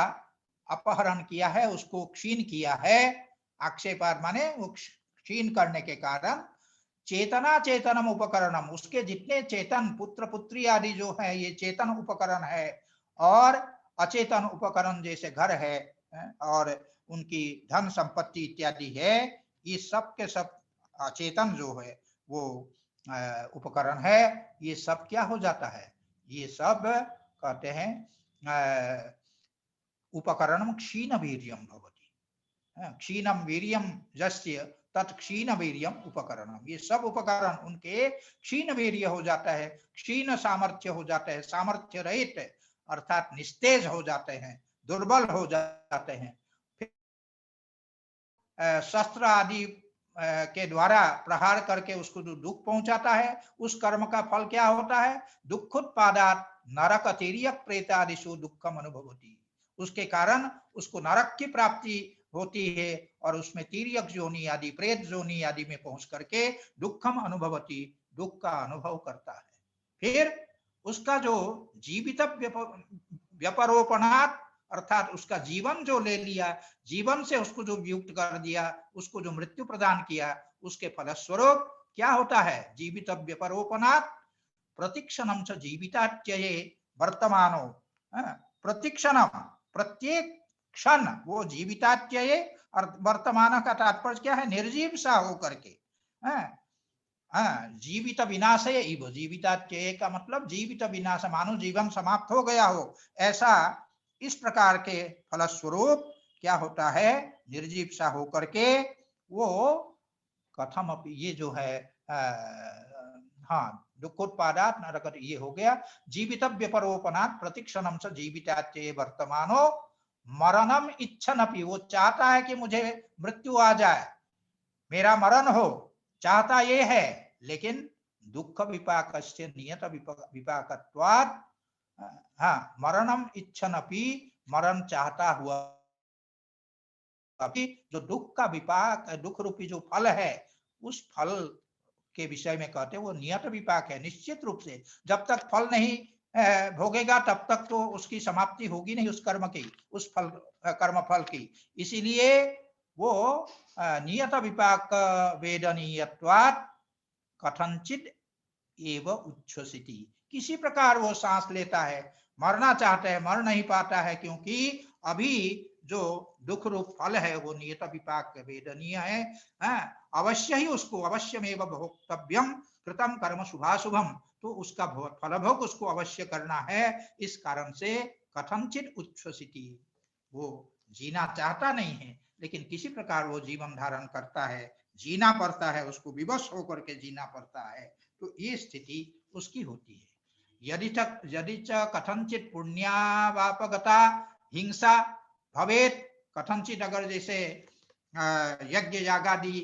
अपहरण किया है, उसको क्षीण किया है। आक्षेपाद माने वो क्षीण करने के कारण चेतना चेतनम उपकरणम, उसके जितने चेतन पुत्र पुत्री आदि जो है, ये चेतन उपकरण है। और अचेतन उपकरण जैसे घर है और उनकी धन संपत्ति इत्यादि है, ये सब के सब अचेतन जो है वो उपकरण है। ये सब क्या हो जाता है? ये सब कहते हैं उपकरणम क्षीण वीर्यम भवति। क्षीणम वीर्यम यस्य तत् क्षीण वीर्यम उपकरणम। ये सब उपकरण उनके क्षीण वीर्य हो जाता है, क्षीण सामर्थ्य हो जाता है, सामर्थ्य रहित अर्थात निस्तेज हो जाते हैं, दुर्बल हो जाते हैं। शस्त्र आदि के द्वारा प्रहार करके उसको जो दुख पहुंचाता है, उस कर्म का फल क्या होता है? दुखोत्पादात नरक तिर्यक प्रेतादिषु दुखम अनुभवति। उसके कारण उसको नरक की प्राप्ति होती है और उसमें तिर्यक जोनि आदि, प्रेत जोनि आदि में पहुंच करके दुखम अनुभवति, दुख का अनुभव करता है। फिर उसका जो जीवित व्यपरोपणात् अर्थात उसका जीवन जो ले लिया, जीवन से उसको जो वियुक्त कर दिया, उसको जो मृत्यु प्रदान किया, उसके फलस्वरूप क्या होता है? जीवित व्यपरोपणात् प्रतिक्षणम च जीवितात्यये वर्तमानो। प्रतिक्षणम, प्रत्येक क्षण वो जीवितात्यये, और वर्तमान का तात्पर्य क्या है? निर्जीव सा होकर के। जीवित विनाशय इव, जीवितात्यये का मतलब जीवित विनाश, मानो जीवन समाप्त हो गया हो, ऐसा इस प्रकार के फलस्वरूप क्या होता है? निर्जीव सा होकर के वो कथम अपि, ये जो है हाँ, दुखोत्पादात नरक, ये हो गया। जीवित व्यपरोपणात् प्रतिक्षणम स जीवितात्यये वर्तमानो मरणम इच्छन अपि, वो चाहता है कि मुझे मृत्यु आ जाए, मेरा मरण हो, चाहता ये है, लेकिन दुख विपाकस्य नियत विपाकत्वात्, हाँ, मरणम इच्छन अपि, मरण चाहता हुआ अभी जो दुख का विपाक, दुख रूपी जो फल है, उस फल के विषय में कहते हैं वो नियत विपाक है। निश्चित रूप से जब तक फल नहीं भोगेगा तब तक तो उसकी समाप्ति होगी नहीं उस कर्म की, उस फल कर्म फल की। इसीलिए वो नियत विपाक वेदनीयत्वात् कथनचित एव उच्छ्वसिति, किसी प्रकार वो सांस लेता है, मरना चाहता है, मर नहीं पाता है, क्योंकि अभी जो दुख रूप फल है वो नियत विपाक वेदनीय है। अवश्य ही उसको, अवश्यमेव भोक्तव्यम कृतम कर्म शुभाशुभम, तो उसका फल भोग उसको अवश्य करना है। इस कारण से कथनचित उच्छ्वसिति, वो जीना चाहता नहीं है, लेकिन किसी प्रकार वो जीवन धारण करता है, जीना पड़ता है, उसको विवश होकर के जीना पड़ता है। तो ये स्थिति उसकी होती है। यदि च कथनचित पुण्यावापगता हिंसा भवेत, कथनचित अगर जैसे यज्ञ यागादि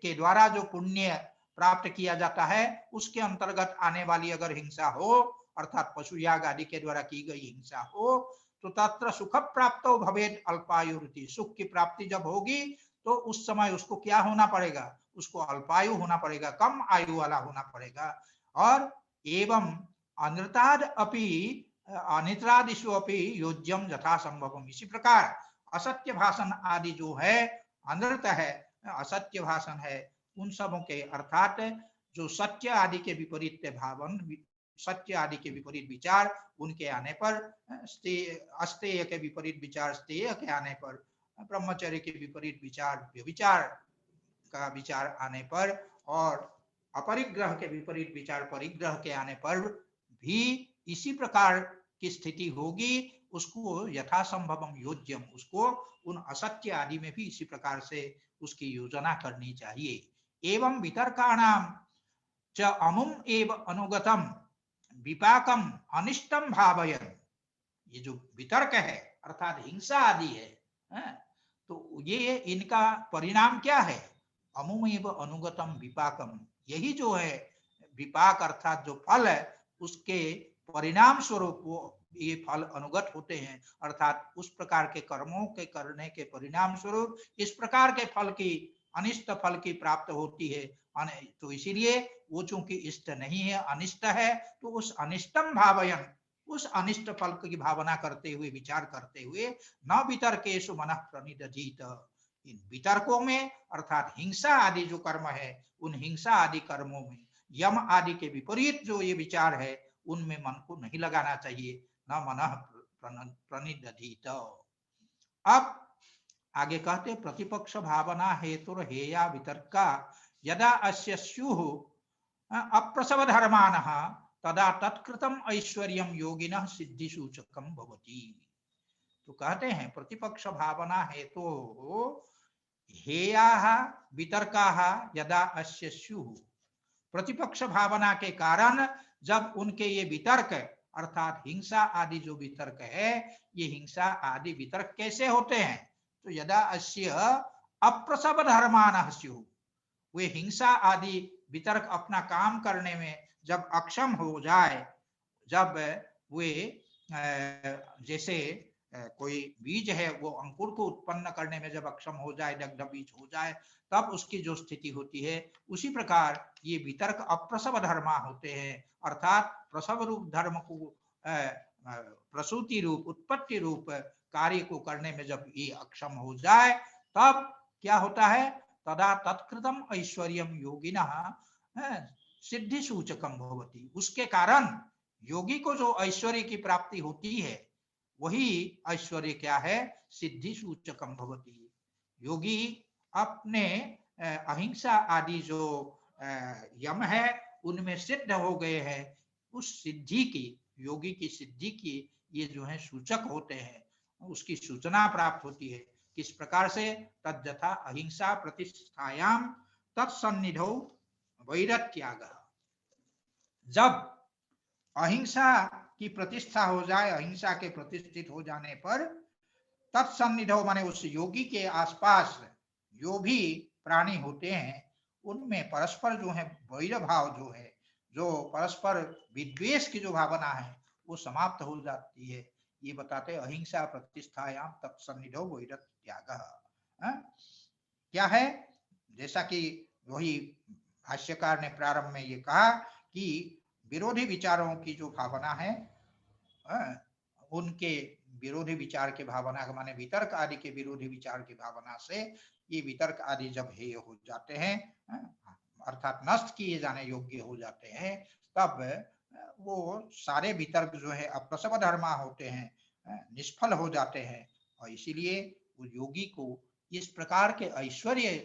के द्वारा जो पुण्य प्राप्त किया जाता है, उसके अंतर्गत आने वाली अगर हिंसा हो, अर्थात पशु याग आदि के द्वारा की गई हिंसा हो, तो तत्र सुख प्राप्त भवेत अल्पायुरुति, सुख की प्राप्ति जब होगी तो उस समय उसको क्या होना पड़ेगा? उसको अल्पायु होना पड़ेगा, कम आयु वाला होना पड़ेगा। और एवं अनृताद अपि अनिद्रादिषु अपि योज्यम यथा संभवम, इसी प्रकार असत्य भाषण आदि जो है, अनृत है, असत्य भाषण है, उन सबों के अर्थात जो सत्य आदि के विपरीत भावन, सत्य आदि के विपरीत विचार, उनके आने पर अस्तेय के विपरीत विचार स्तेय के आने पर ब्रह्मचर्य के विपरीत विचार व्यभिचार का विचार आने पर और अपरिग्रह के विपरीत विचार परिग्रह के आने पर भी इसी प्रकार की स्थिति होगी। उसको यथासंभवम योज्यम, उसको उन असत्य आदि में भी इसी प्रकार से उसकी योजना करनी चाहिए। एवं वितर्काणाम च अमुम एव अनुगतम विपाकम अनिष्टम भावयन्, ये जो वितर्क है अर्थात हिंसा आदि है, तो ये इनका परिणाम क्या है? अमुम एव अनुगतम विपाकम, यही जो है विपाक अर्थात जो फल है उसके परिणाम स्वरूप वो ये फल अनुगत होते हैं, अर्थात उस प्रकार के कर्मों के करने के परिणाम स्वरूप इस प्रकार के फल की अनिष्ट फल की प्राप्त होती है। तो इसीलिए वो चूंकि इष्ट नहीं है अनिष्ट है, तो उस अनिष्टम भावयन, उस अनिष्ट फल की भावना करते हुए विचार करते हुए न वितर्केषु मनः प्रणिदधीत, इन वितर्कों में अर्थात हिंसा आदि जो कर्म है उन हिंसा आदि कर्मों में यम आदि के विपरीत जो ये विचार है उनमें मन को नहीं लगाना चाहिए, न मनः प्रणिदधीत। अब आगे कहते प्रतिपक्ष भावना हेतुर हेया वितर्का यदा अस्य स्युः अप्रसव धर्मानः तदा तत्कृतम ऐश्वर्यम योगिनः सिद्धि सूचकम भवति। तो कहते हैं प्रतिपक्ष भावना हेतु हेयाः वितर्काः यदा अस्य स्युः, प्रतिपक्ष भावना के कारण जब उनके ये वितर्क अर्थात हिंसा आदि जो वितर्क है, ये हिंसा आदि वितर्क कैसे होते हैं? तो यदा अस्य अप्रसव धर्मानः स्युः, वे हिंसा आदि वितर्क अपना काम करने में जब अक्षम हो जाए, जब वे जैसे कोई बीज है वो अंकुर को उत्पन्न करने में जब अक्षम हो जाए, दग्ध बीज हो जाए, तब उसकी जो स्थिति होती है, उसी प्रकार ये वितर्क अप्रसव धर्मा होते हैं, अर्थात प्रसव रूप धर्म को प्रसूति रूप उत्पत्ति रूप कार्य को करने में जब ये अक्षम हो जाए, तब क्या होता है? तदा तत्कृतम ऐश्वर्यम योगिनः सिद्धि सूचकम भवति, उसके कारण योगी को जो ऐश्वर्य की प्राप्ति होती है वही ऐश्वर्य क्या है? सिद्धि सूचकम भवति। योगी अपने अहिंसा आदि जो यम है उनमें सिद्ध हो गए हैं, उस सिद्धि की, योगी की सिद्धि की ये जो है सूचक होते हैं, उसकी सूचना प्राप्त होती है। किस प्रकार से? तद्यथा अहिंसा प्रतिष्ठायाम तत्सन्निधौ वैरत्यागः, जब अहिंसा की प्रतिष्ठा हो जाए, अहिंसा के प्रतिष्ठित हो जाने पर तत्सन्निधौ माने उस योगी के आसपास जो भी प्राणी होते हैं उनमें परस्पर जो है वैर भाव जो है, जो परस्पर विद्वेष की जो भावना है वो समाप्त हो जाती है। ये बताते अहिंसा प्रतिष्ठायाम तत्सन्निधौ वैरत्यागः। क्या है? जैसा कि वही भाष्यकार ने प्रारंभ में ये कहा कि विरोधी विचारों की जो भावना है, उनके विरोधी विचार के भावना का माने वितर्क आदि के विरोधी विचार की भावना से ये वितर्क आदि जब हेय हो जाते हैं, अर्थात नष्ट किए जाने योग्य हो जाते हैं, तब वो सारे वितर्क जो है अप्रसव धर्मा होते हैं, निष्फल हो जाते हैं। और इसीलिए वो योगी को इस प्रकार के ऐश्वर्य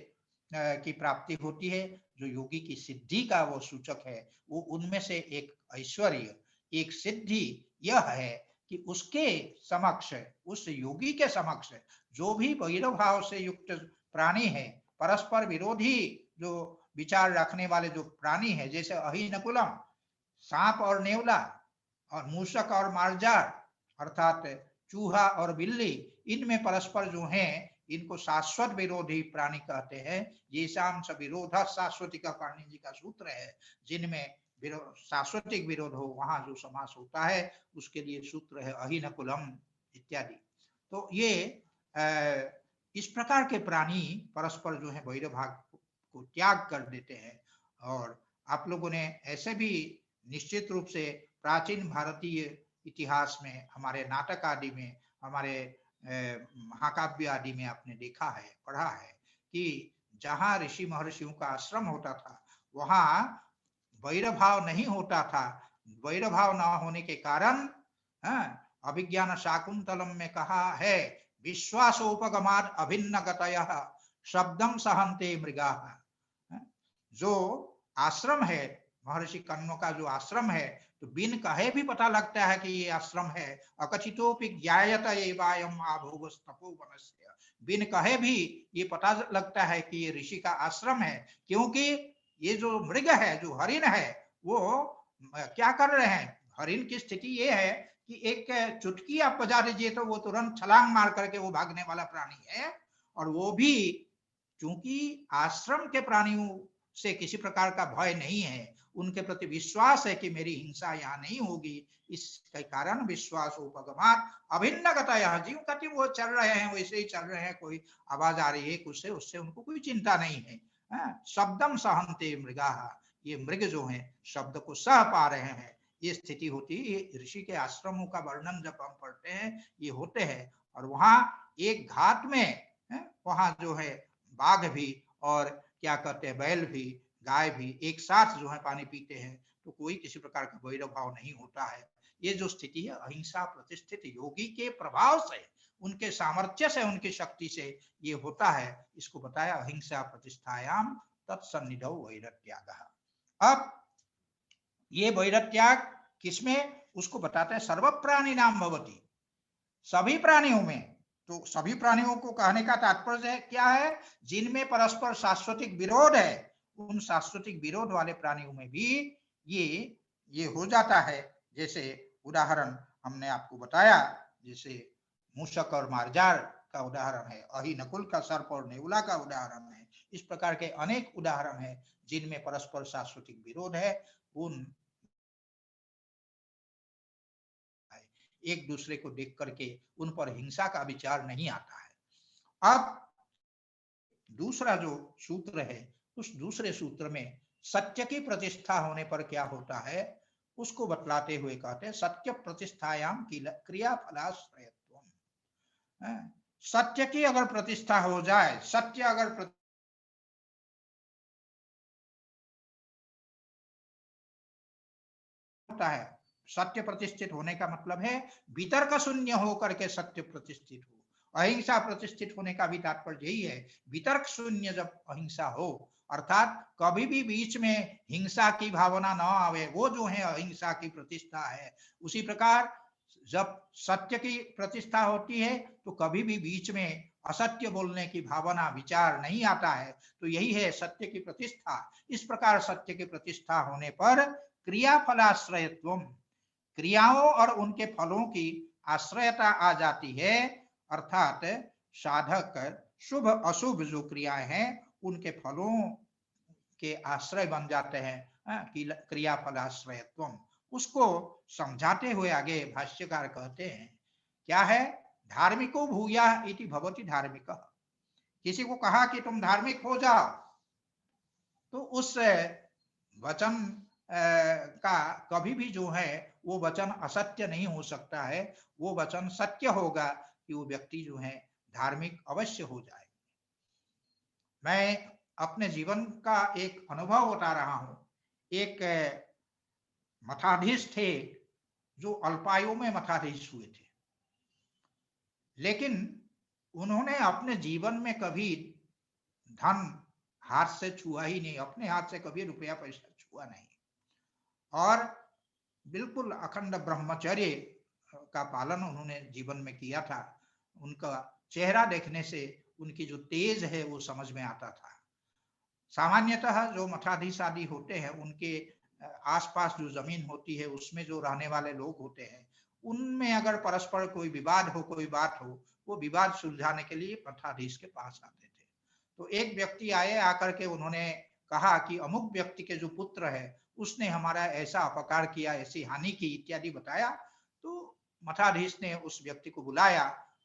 की प्राप्ति होती है जो योगी की सिद्धि का वो सूचक है। वो उनमें से एक ऐश्वर्य, एक सिद्धि यह है कि उसके समक्ष, उस योगी के समक्ष जो भी वैरव भाव से युक्त प्राणी है, परस्पर विरोधी जो विचार रखने वाले जो प्राणी है, जैसे अहिनकुलम, सांप और नेवला, और मूषक और मार्जार अर्थात चूहा और बिल्ली, इनमें परस्पर जो है इनको शाश्वत विरोधी प्राणी कहते हैं। ये शाम स विरोध शाश्वती का पाणिनि जी का सूत्र है, जिनमें शाश्वतिक विरोध हो वहां जो समास होता है उसके लिए सूत्र है अहिनकुलम इत्यादि। तो ये इस प्रकार के प्राणी परस्पर जो है वैर भाग को त्याग कर देते हैं। और आप लोगों ने ऐसे भी निश्चित रूप से प्राचीन भारतीय इतिहास में, हमारे नाटक आदि में, हमारे महाकाव्य आदि में आपने देखा है, पढ़ा है कि जहाँ ऋषि महर्षियों का आश्रम होता था वहां वैर भाव नहीं होता था। वैर भाव न होने के कारण अभिज्ञान शाकुंतलम में कहा है विश्वासोपगमाद अभिन्नगतयः शब्दम सहन्ते मृगाः। जो आश्रम है, महर्षि कण्व का जो आश्रम है, तो बिन कहे भी पता लगता है कि ये आश्रम है। अकथितोपि ज्ञायत एवायम् आभोगस्तपोवनस्य, बिन कहे भी ये पता लगता है कि ये ऋषि का आश्रम है, क्योंकि ये जो मृग है, जो हरिण है, वो क्या कर रहे हैं। हरिण की स्थिति ये है कि एक चुटकी आप बजा दीजिए तो वो तुरंत छलांग मार करके वो भागने वाला प्राणी है। और वो भी चूंकि आश्रम के प्राणियों से किसी प्रकार का भय नहीं है, उनके प्रति विश्वास है कि मेरी हिंसा यहाँ नहीं होगी, इसके कारण विश्वासोपगमात अभिन्नगतयः, ज्यों का त्यों वो चल रहे हैं वैसे ही चल रहे हैं, कोई आवाज आ रही है कुछ से, उससे उनको कोई चिंता नहीं है। शब्दम सहन्ते मृगाः, ये मृग जो है शब्द को सह पा रहे हैं, ये स्थिति होती है। ये ऋषि के आश्रमों का वर्णन जब हम पढ़ते हैं ये होते हैं। और वहां एक घाट में वहां जो है बाघ भी और क्या कहते हैं बैल भी, गाय भी एक साथ जो है पानी पीते हैं, तो कोई किसी प्रकार का वैर भाव नहीं होता है। ये जो स्थिति है अहिंसा प्रतिष्ठित योगी के प्रभाव से, उनके सामर्थ्य से, उनकी शक्ति से ये होता है। इसको बताया अहिंसा प्रतिष्ठायाम तत्सन्निधौ वैरत्यागः। अब ये वैरत्याग किसमें, उसको बताते हैं सर्व प्राणी नाम भवति, सभी प्राणियों में। तो सभी प्राणियों को कहने का तात्पर्य क्या है, जिनमें परस्पर शाश्वतिक विरोध है, उन शाश्वतिक विरोध वाले प्राणियों में भी ये हो जाता है। जैसे उदाहरण हमने आपको बताया, जैसे मूषक और मार्जार का उदाहरण है, अहि नकुल का सर्प और नेउला का उदाहरण है। इस प्रकार के अनेक उदाहरण है जिनमें परस्पर शाश्वतिक विरोध है, उन एक दूसरे को देख करके उन पर हिंसा का विचार नहीं आता है। अब दूसरा जो सूत्र है, उस दूसरे सूत्र में सत्य की प्रतिष्ठा होने पर क्या होता है उसको बतलाते हुए कहते हैं सत्य प्रतिष्ठायाम क्रिया फलाश्रयत्वम। सत्य की अगर प्रतिष्ठा हो जाए, सत्य अगर होता है, सत्य प्रतिष्ठित होने का मतलब है वितर्क शून्य होकर के सत्य प्रतिष्ठित हो। अहिंसा प्रतिष्ठित होने का भी तात्पर्य यही है, वितर्क शून्य जब अहिंसा हो, अर्थात कभी भी बीच में हिंसा की भावना न आवे, वो जो है अहिंसा की प्रतिष्ठा है। उसी प्रकार जब सत्य की प्रतिष्ठा होती है तो कभी भी बीच में असत्य बोलने की भावना विचार नहीं आता है, तो यही है सत्य की प्रतिष्ठा। इस प्रकार सत्य की प्रतिष्ठा होने पर क्रिया फलाश्रयत्वम, क्रियाओं और उनके फलों की आश्रयता आ जाती है, अर्थात साधक शुभ अशुभ जो क्रियाएं हैं उनके फलों के आश्रय बन जाते हैं, क्रिया फलाश्रयत्वम। उसको समझाते हुए आगे भाष्यकार कहते हैं क्या है, धार्मिको भूया इति भवति धार्मिक। किसी को कहा कि तुम धार्मिक हो जाओ, तो उस वचन का कभी भी जो है वो वचन असत्य नहीं हो सकता है, वो वचन सत्य होगा कि वो व्यक्ति जो है धार्मिक अवश्य हो जाए। मैं अपने जीवन का एक अनुभव बता रहा हूं। एक मठाधीश थे जो अल्पायु में मठाधीश हुए थे, लेकिन उन्होंने अपने जीवन में कभी धन हाथ से छुआ ही नहीं, अपने हाथ से कभी रुपया पैसा छुआ नहीं, और बिल्कुल अखंड ब्रह्मचर्य का पालन उन्होंने जीवन में किया था। उनका चेहरा देखने से उनकी जो तेज है वो समझ में आता था। सामान्यतः जो मठाधीश आदि होते हैं उनके आसपास जो जमीन होती है उसमें जो रहने वाले लोग होते हैं, उनमें अगर परस्पर कोई विवाद हो, कोई बात हो, वो विवाद सुलझाने के लिए मठाधीश के पास आते थे। तो एक व्यक्ति आए, आकर के उन्होंने कहा कि अमुक व्यक्ति के जो पुत्र है उसने हमारा ऐसा अपकार किया, ऐसी हानि की इत्यादि बताया। तो मठाधीश ने उस व्यक्ति को बुलाया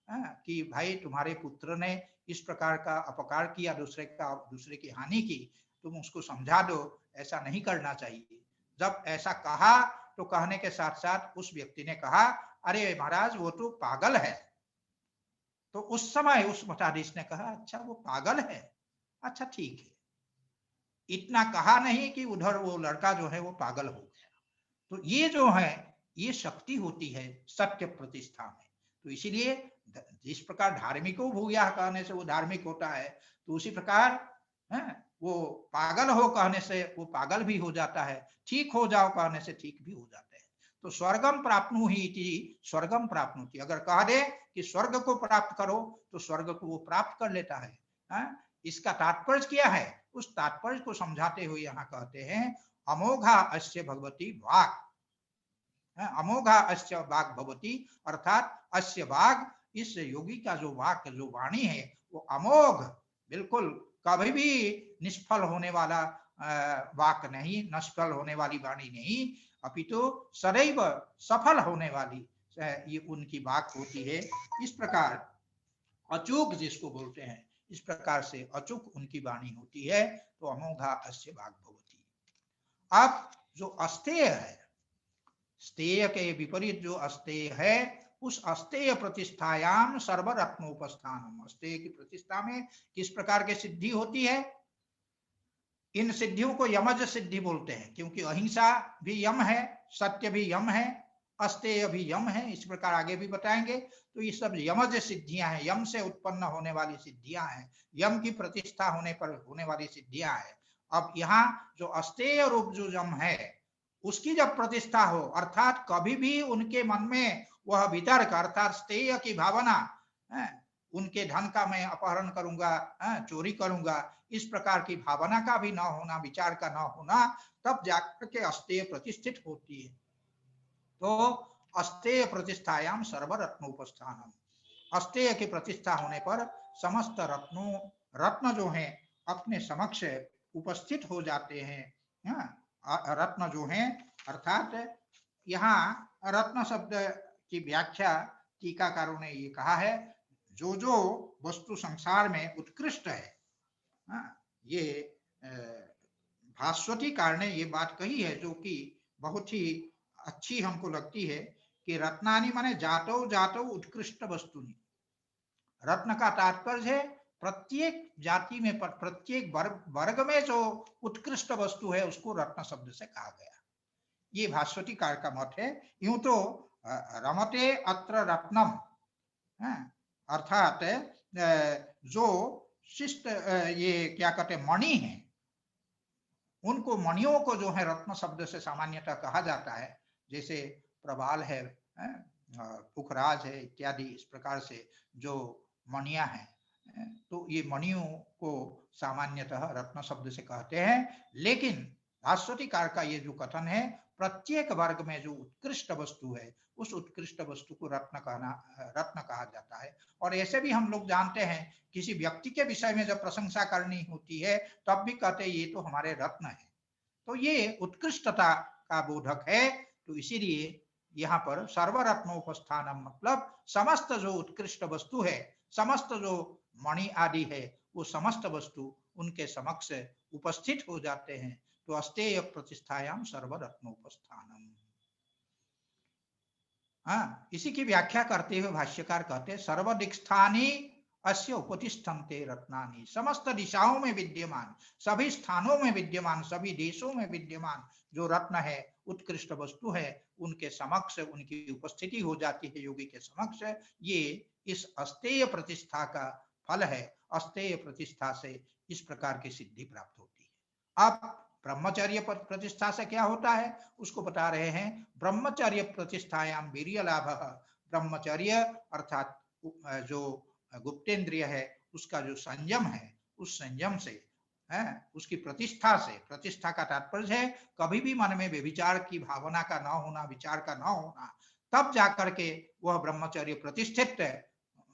कि भाई तुम्हारे पुत्र ने इस प्रकार का अपकार किया, दूसरे की हानि की, तुम उसको समझा दो, ऐसा नहीं करना चाहिए। जब ऐसा कहा तो कहने के साथ साथ उस व्यक्ति ने कहा अरे महाराज वो तो पागल है। तो उस समय उस मठाधीश ने कहा अच्छा वो पागल है, अच्छा ठीक है। इतना कहा नहीं कि उधर वो लड़का जो है वो पागल हो गया। तो ये जो है ये शक्ति होती है सत्य प्रतिष्ठा में। तो इसीलिए जिस प्रकार धार्मिको भूया कहने से वो धार्मिक होता है, तो उसी प्रकार वो पागल हो कहने से वो पागल भी हो जाता है, ठीक हो जाओ कहने से ठीक भी हो जाते हैं। तो स्वर्गम प्राप्नुहि इति स्वर्गम प्राप्नुति, अगर कह दे कि स्वर्ग को प्राप्त करो तो स्वर्ग को वो प्राप्त कर लेता है। इसका तात्पर्य क्या है, उस तात्पर्य को समझाते हुए यहाँ कहते हैं अमोघा अस्य भगवती वाक्, अमोघा अस्य वाक् भवती, अर्थात अस्य वाक्, इस योगी का जो वाक जो वाणी है वो अमोघ, बिल्कुल कभी भी निष्फल होने वाला वाक नहीं, निष्फल होने वाली वाणी नहीं, अपितु सदैव सफल होने वाली ये उनकी वाक होती है। इस प्रकार अचूक जिसको बोलते हैं, इस प्रकार से अचूक उनकी वाणी होती है, तो अमोघा अस्य वाक् भवती। अब जो अस्तेय है, स्तेय के विपरीत जो अस्तेय है, उस अस्तेय प्रतिष्ठायाम सर्वरत्नोपस्थानम, अस्तेय की प्रतिष्ठा में किस प्रकार की सिद्धि होती है, इन सिद्धियों को यमज सिद्धि बोलते हैं, क्योंकि अहिंसा भी यम है, सत्य भी यम है, अस्तेय भी यम है, इस प्रकार आगे भी बताएंगे। तो ये सब यमज सिद्धियां हैं, यम से उत्पन्न होने वाली सिद्धियां हैं, यम की प्रतिष्ठा होने पर होने वाली सिद्धियां हैं। अब यहाँ जो अस्तेय रूप जो यम है उसकी जब प्रतिष्ठा हो, अर्थात कभी भी उनके मन में वह वितर्क अर्थात स्तेय की भावना, उनके धन का मैं अपहरण करूंगा, चोरी करूंगा, इस प्रकार की भावना का भी न होना, विचार का न होना, तब जाकर के अस्तेय प्रतिष्ठित होती है। तो अस्तेय प्रतिष्ठायाम सर्वरत्नोपस्थानम, अस्तेय की प्रतिष्ठा होने पर समस्त रत्नों, रत्न जो हैं अपने समक्ष उपस्थित हो जाते हैं। रत्न जो हैं, अर्थात यहाँ रत्न शब्द की व्याख्या टीकाकारों ने ये कहा है, जो जो वस्तु संसार में उत्कृष्ट है, ये भास्वतीकार ने ये बात कही है जो कि बहुत ही अच्छी हमको लगती है कि रत्नानि माने जातो जातो उत्कृष्ट वस्तुनि। रत्न का तात्पर्य है प्रत्येक जाति में, प्रत्येक वर्ग में जो उत्कृष्ट वस्तु है उसको रत्न शब्द से कहा गया। ये भास्वतीकार का मत है। यूं तो रमते अत्र रत्नम, अर्थात जो शिष्ट ये क्या कहते हैं मणि है, उनको मणियों को जो है रत्न शब्द से सामान्यतः कहा जाता है, जैसे प्रबाल है, पुखराज है इत्यादि, इस प्रकार से जो मणियां हैं, तो ये मणियों को सामान्यतः रत्न शब्द से कहते हैं। लेकिन भास्वतीकार का ये जो कथन है, प्रत्येक वर्ग में जो उत्कृष्ट वस्तु है उस उत्कृष्ट वस्तु को रत्न कहा जाता है। और ऐसे भी हम लोग जानते हैं, किसी व्यक्ति के विषय में जब प्रशंसा करनी होती है तब भी कहते हैं ये तो हमारे रत्न है। तो ये उत्कृष्टता का बोधक है। तो इसीलिए यहाँ पर सर्वरत्नोपस्थानम मतलब समस्त जो उत्कृष्ट वस्तु है, समस्त जो मणि आदि है, वो समस्त वस्तु उनके समक्ष उपस्थित हो जाते हैं। तो अस्तेय प्रतिष्ठायाम सर्वरत्नोपस्थानम। इसी की व्याख्या करते हुए भाष्यकार कहते हैं सर्वदिक्स्थानी अस्य उपतिष्ठन्ते रत्नानि, समस्त दिशाओं में विद्यमान, सभी स्थानों में विद्यमान, सभी देशों में विद्यमान जो रत्न है, उत्कृष्ट वस्तु है, उनके समक्ष उनकी उपस्थिति हो जाती है योगी के समक्ष। ये इस अस्तेय प्रतिष्ठा का फल है। अस्तेय प्रतिष्ठा से इस प्रकार की सिद्धि प्राप्त होती है। अब ब्रह्मचर्य प्रतिष्ठा से क्या होता है उसको बता रहे हैं। ब्रह्मचर्य प्रतिष्ठायाम वीर्य लाभ, ब्रह्मचर्य अर्थात जो गुप्तेंद्रिय है उसका जो संयम है, उस संयम से उसकी प्रतिष्ठा से, प्रतिष्ठा का तात्पर्य है कभी भी मन में व्यभिचार की भावना का न होना, विचार का न होना, तब जाकर के वह ब्रह्मचर्य प्रतिष्ठित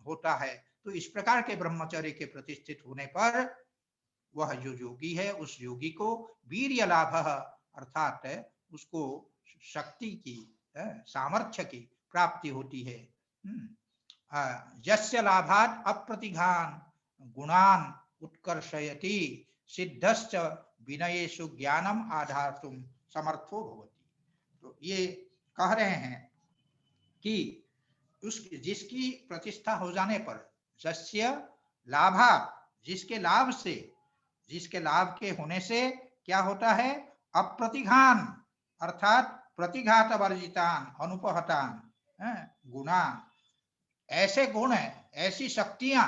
होता है। तो इस प्रकार के ब्रह्मचर्य के प्रतिष्ठित होने पर वह जो योगी है उस योगी को वीर्य लाभ अर्थात उसको शक्ति की, सामर्थ्य की प्राप्ति होती है। यस्य लाभात् अप्रतिघान गुणान उत्कर्षयति सिद्धश्च विनयेषु ज्ञानम आधातुम समर्थो भवति। तो ये कह रहे हैं कि जिसकी प्रतिष्ठा हो जाने पर, यस्य लाभात्, जिसके लाभ से, जिसके लाभ के होने से क्या होता है, अप्रतिघान अर्थात प्रतिघात वर्जितान अनुपहतान गुणान, ऐसे गुण, ऐसी शक्तियां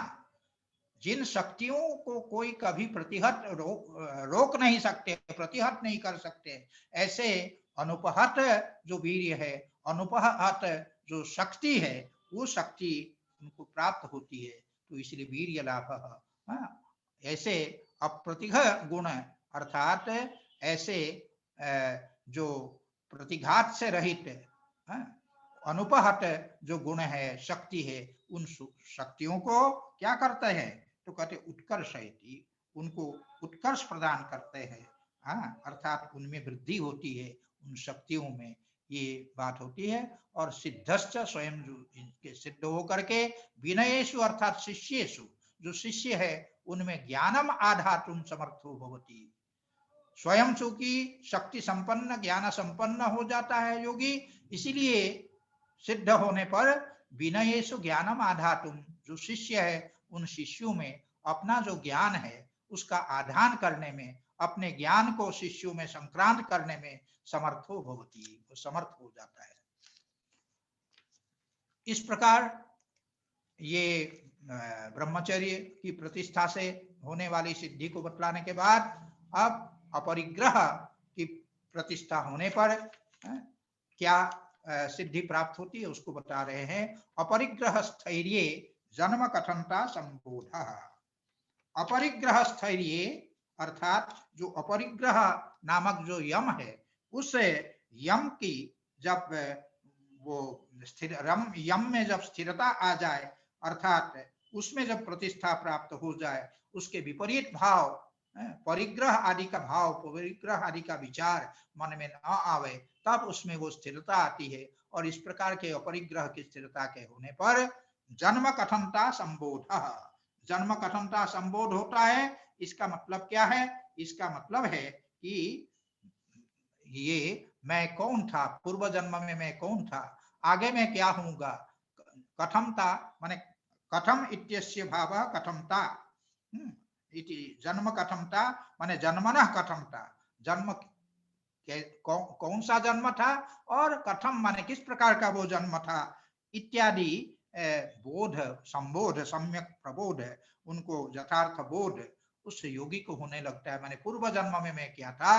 जिन शक्तियों को कोई कभी रोक नहीं सकते, प्रतिहत नहीं कर सकते, ऐसे अनुपहत जो वीर्य है, अनुपहत जो शक्ति है, वो शक्ति उनको प्राप्त होती है। तो इसलिए वीर्य लाभ, ऐसे अप्रतिघ गुण अर्थात ऐसे जो प्रतिघात से रहित अनुपहत जो गुण है, शक्ति है, उन शक्तियों को क्या करते हैं? तो कहते उत्कर्षयति, उनको उत्कर्ष प्रदान करते हैं, अर्थात उनमें वृद्धि होती है, उन शक्तियों में, ये बात होती है। और सिद्धश्च, स्वयं जो इनके सिद्ध होकर के, विनयेषु अर्थात शिष्येषु, जो शिष्य है उनमें ज्ञानम आधातुम समर्थो भवति, स्वयं चूंकि शक्ति संपन्न, ज्ञान संपन्न हो जाता है योगी, इसीलिए सिद्ध होने पर विनयेषु ज्ञानम आधातुम, जो शिष्य है उन शिष्यों में अपना जो ज्ञान है उसका आधान करने में, अपने ज्ञान को शिष्यों में संक्रांत करने में समर्थो भवति, वो समर्थ हो जाता है। इस प्रकार ये ब्रह्मचर्य की प्रतिष्ठा से होने वाली सिद्धि को बतलाने के बाद अब अपरिग्रह की प्रतिष्ठा होने पर क्या सिद्धि प्राप्त होती है उसको बता रहे हैं। अपरिग्रह स्थैर्ये जन्म कथनता संबोध। अपरिग्रह स्थैर्ये अर्थात जो अपरिग्रह नामक जो यम है, उस यम की जब वो स्थिर यम में जब स्थिरता आ जाए, अर्थात उसमें जब प्रतिष्ठा प्राप्त हो जाए, उसके विपरीत भाव, परिग्रह आदि का भाव, परिग्रह आदि का विचार मन में न आवे, तब उसमें वो स्थिरता आती है। और इस प्रकार के अपरिग्रह की स्थिरता के होने पर जन्म कथनता संबोध, जन्म कथनता संबोध होता है। इसका मतलब क्या है? इसका मतलब है कि ये मैं कौन था, पूर्व जन्म में मैं कौन था, आगे मैं क्या होऊंगा। कथमता माने कथम इत्यस्य भावः कथमता, इति जन्म कथमता माने जन्मनः कथमता, जन्म कौन सा जन्म था और कथम माने किस प्रकार का वो जन्म था, इत्यादि बोध, संबोध, सम्यक प्रबोध, उनको यथार्थ बोध उस योगी को होने लगता है। माने पूर्व जन्म में मैं क्या था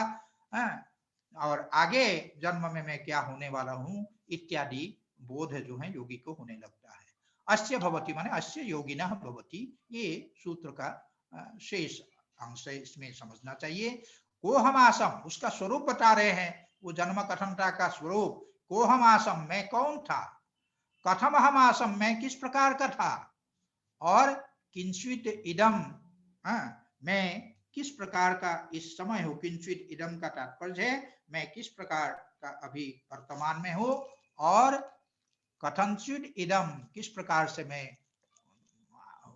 और आगे जन्म में मैं क्या होने वाला हूँ, इत्यादि बोध जो है योगी को होने लगता है। अस्य भवति माने अस्य योगिनः भवति, ये सूत्र का शेष अंश इसमें समझना चाहिए। कोहमासम, उसका स्वरूप बता रहे हैं, वो जन्म कथनता का स्वरूप। कोहमासम, मैं कौन था, कथमहमासम, मैं किस प्रकार का था, और किंचित इदम, मैं किस प्रकार का इस समय हूँ। किंचित इदम का तात्पर्य है मैं किस प्रकार का अभी वर्तमान में हूँ, और कथंचित इदम, किस प्रकार से मैं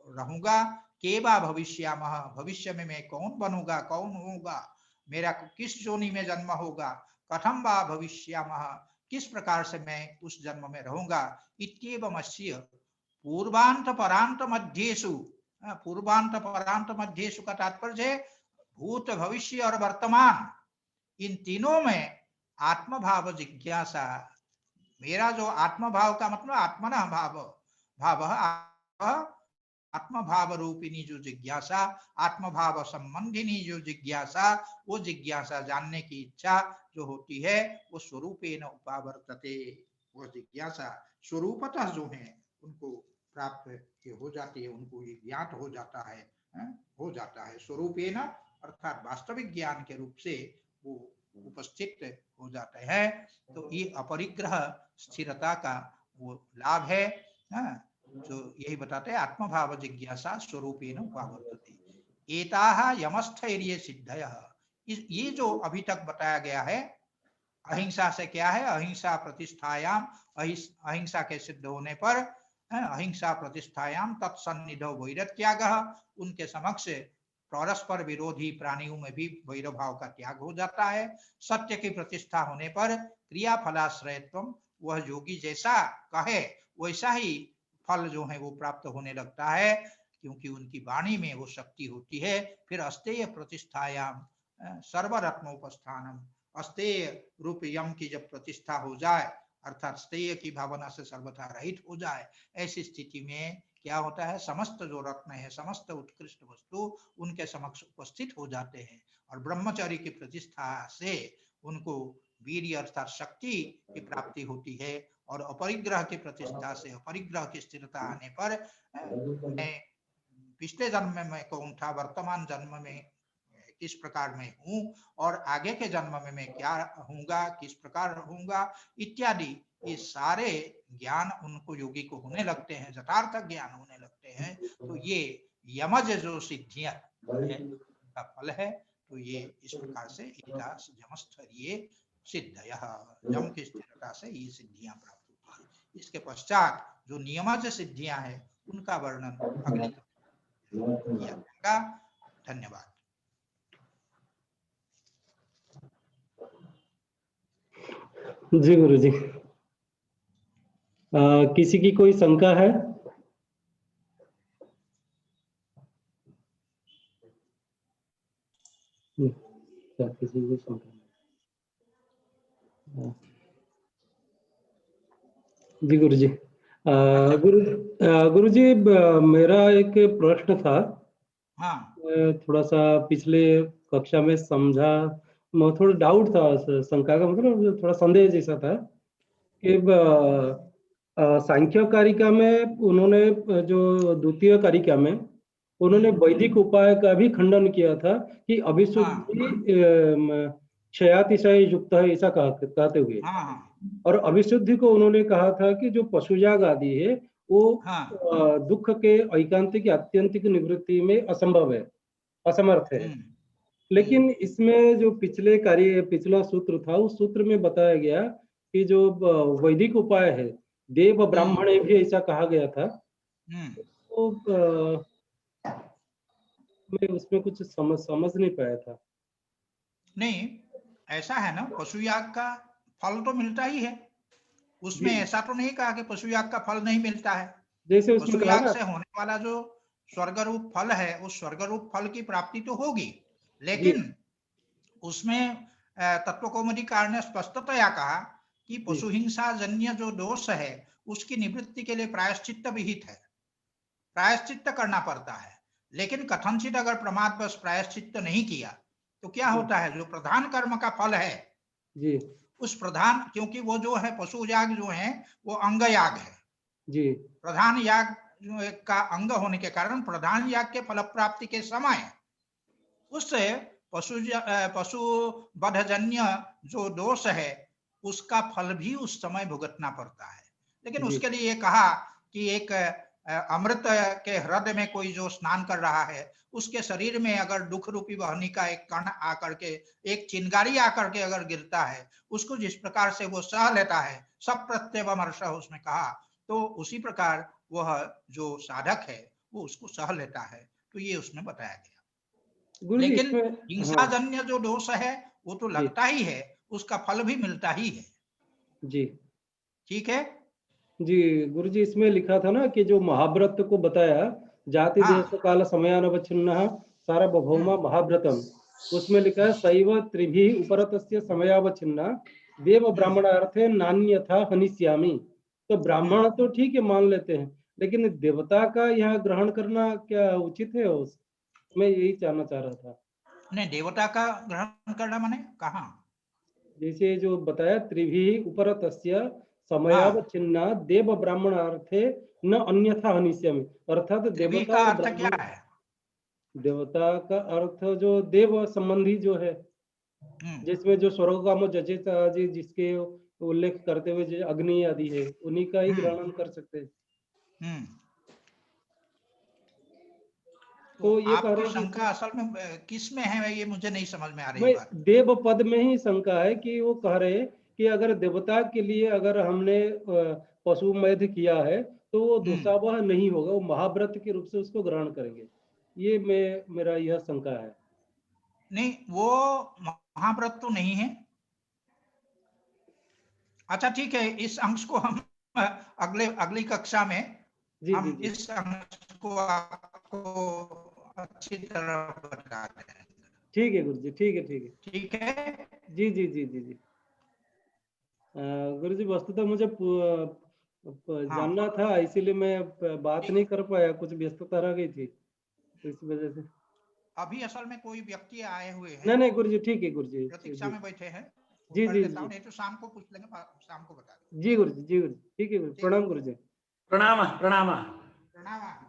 रहूंगा। केवा भविष्यामः, भविष्य में मैं कौन बनूंगा, कौन होगा, मेरा किस जोनि में जन्म होगा। कथम वा भविष्यामः, किस प्रकार से मैं उस जन्म में रहूंगा। इत्येवमस्य पूर्वांत परांत मध्येषु, पूर्वांत परांत मध्येषु का तात्पर्य है भूत, भविष्य और वर्तमान, इन तीनों में आत्मभाव जिज्ञासा, मेरा जो आत्मभाव का मतलब आत्मना भाव, भाव आत्मभाव रूपिणी जो जिज्ञासा, आत्मभाव संबंधिनी जो जिज्ञासा, वो जिज्ञासा जानने की इच्छा जो होती है, वो स्वरूपेण उपावर्तते, वो जिज्ञासा स्वरूपतः जो है उनको प्राप्त हो जाती है, उनको ये ज्ञात हो जाता है, हो जाता है स्वरूपेण, अर्थात वास्तविक ज्ञान के रूप से वो उपस्थित हो जाते हैं। तो ये अपरिग्रह स्थिरता का वो लाभ है, जो यही बताते हैं आत्मभाव जिज्ञासा स्वरूपेण उपावर्तते। एताः यमस्थैर्य सिद्धयः, ये जो अभी तक बताया गया है, अहिंसा से क्या है, अहिंसा प्रतिष्ठायाम, अहिंसा के सिद्ध होने पर, अहिंसा प्रतिष्ठायाम तत्सन्निधौ वैरत्यागः, उनके समक्ष परस्पर विरोधी प्राणियों में भी वैर भाव का त्याग हो जाता है। सत्य की प्रतिष्ठा होने पर क्रिया फलाश्रयत्वम, वह योगी जैसा कहे वैसा ही फल जो है वो प्राप्त होने लगता है, क्योंकि उनकी वाणी में वो शक्ति होती है। फिर अस्तेय प्रतिष्ठायाम सर्वरत्नोपस्थानम, अस्तेय रूप यम की जब प्रतिष्ठा हो जाए, अर्थात श्रेय की भावना से सर्वथा रहित हो जाए, ऐसी स्थिति में क्या होता है, समस्त जो रत्न है, समस्त उत्कृष्ट वस्तु उनके समक्ष उपस्थित हो जाते हैं और ब्रह्मचर्य की प्रतिष्ठा से उनको वीर्य अर्थात शक्ति की प्राप्ति होती है और अपरिग्रह की प्रतिष्ठा से अपरिग्रह की स्थिरता आने पर मैं पिछले जन्म में मैं कौन था, वर्तमान जन्म में किस प्रकार मैं हूँ और आगे के जन्म में मैं क्या हूँगा, किस प्रकार होऊंगा इत्यादि, ये सारे ज्ञान उनको योगी को होने लगते हैं, यथार्थ ज्ञान होने लगते हैं। तो ये यमज जो सिद्धियां है का फल है। तो ये इस प्रकार से इनका यमस्थरीय सिद्ध, यह यम की स्थिरता से ये सिद्धियां प्राप्त होती है। इसके पश्चात जो नियमज सिद्धियां हैं उनका वर्णन अगली किया जाएगा। धन्यवाद। जी गुरु जी, किसी की कोई शंका है? क्या किसी की शंका? जी गुरु जी, गुरु जी मेरा एक प्रश्न था। हाँ। थोड़ा सा पिछले कक्षा में समझा, थोड़ा डाउट था, शंका का मतलब थोड़ा संदेह जैसा था कि सांख्य कारिका में उन्होंने जो द्वितीय कारिका में उन्होंने वैदिक उपाय का भी खंडन किया था कि अभिशुद्धि क्षयातिशय युक्त है, ऐसा कहते हुए। और अभिशुद्धि को उन्होंने कहा था कि जो पशुयाग आदि है वो दुख के ऐकांतिक आत्यंतिक निवृत्ति में असंभव है, असमर्थ है। लेकिन इसमें जो पिछला सूत्र था, उस सूत्र में बताया गया कि जो वैदिक उपाय है, देव ब्राह्मण भी ऐसा कहा गया था। तो मैं उसमें कुछ समझ नहीं पाया था। नहीं, ऐसा है ना, पशुयाग का फल तो मिलता ही है, उसमें ऐसा तो नहीं कहा कि पशुयाग का फल नहीं मिलता है। जैसे उसमें पशुयाग से होने वाला जो स्वर्ग रूप फल है, उस स्वर्ग रूप फल की प्राप्ति तो होगी, लेकिन उसमें तत्वकौमुदीकार ने स्पष्टतया कहा कि पशुहिंसा जन्य जो दोष है उसकी निवृत्ति के लिए प्रायश्चित्त विहित है, प्रायश्चित्त करना पड़ता है। लेकिन कथनचित अगर प्रमादवश प्रायश्चित्त नहीं किया तो क्या होता है, जो प्रधान कर्म का फल है जी, उस प्रधान, क्योंकि वो जो है पशु याग जो है वो अंग याग है जी, प्रधान याग का अंग होने के कारण प्रधान याग के फल प्राप्ति के समय उससे पशु वधजन्य जो दोष है उसका फल भी उस समय भुगतना पड़ता है। लेकिन उसके लिए ये कहा कि एक अमृत के हृदय में कोई जो स्नान कर रहा है उसके शरीर में अगर दुख रूपी वाहिनी का एक कण आकर के, एक चिंगारी आकर के अगर गिरता है, उसको जिस प्रकार से वो सह लेता है, सब प्रत्यवमर्श उसमें कहा, तो उसी प्रकार वह जो साधक है वो उसको सह लेता है। तो ये उसमें बताया गया। लेकिन हिंसाजन्य जो दोष है वो तो लगता ही है, उसका फल भी मिलता ही है। जी, ठीक है जी। गुरु जी, इसमें लिखा था ना कि जो महाव्रत को बताया, जाति देश काल समयानवच्छिन्नः सार्वभौम महाव्रतम, उसमें लिखा है शैव त्रिभि उपरतस्य समयावच्छिन्ना देव ब्राह्मणार्थे नान्यथा हनिष्यामि। तो ब्राह्मण तो ठीक है, मान लेते हैं, लेकिन देवता का यह ग्रहण करना क्या उचित है? मैं यही जानना चाह रहा था। नहीं, देवता का ग्रहण करना माने कहाँ? जैसे जो बताया त्रिभि उपरतस्य समयावच्छिन्ना देव ब्राह्मणार्थे न अन्यथा हनिष्यामि, अर्थात देवता का अर्थ क्या है? देवता का अर्थ जो देव संबंधी जो है, जिसमें जो स्वर्ग काम जजेता जी जिसके उल्लेख करते हुए जो अग्नि आदि है, उन्हीं का ही ग्रहण कर सकते हैं। तो ये आपकी शंका असल में किस में है, ये मुझे नहीं समझ में आ रही बात। देव पद में ही शंका है कि वो कह रहे कि अगर देवता के लिए अगर हमने पशु मेध किया है तो वो दुस्सावह नहीं होगा, वो महाव्रत के रूप से उसको ग्रहण करेंगे। ये मेरा यह शंका है। नहीं, वो महाव्रत तो नहीं है। अच्छा ठीक है, इस अंश को हम अगली कक्षा में हम इस अंश को आपको अच्छी तरह बता देंगे। ठीक है गुरु जी, ठीक है, ठीक है, ठीक है। जी जी जी जी जी। गुरुजी वस्तुतः मुझे हाँ जानना था, इसीलिए मैं बात नहीं कर पाया, कुछ व्यस्तता रह गई थी तो इस वजह से। अभी असल में कोई व्यक्ति आए हुए हैं, नहीं नहीं गुरुजी, ठीक है गुरुजी प्रतीक्षा जी। में बैठे हैं, वो जी कर जी देता जी हूँ, नहीं तो शाम को पूछ लेंगे, शाम को बता देंगे। जी गुरुजी, जी गुरुजी, ठीक है गुरुजी, ठीक, प्रणाम गुरुजी। प्रणाम प्रणाम। प्रणाम।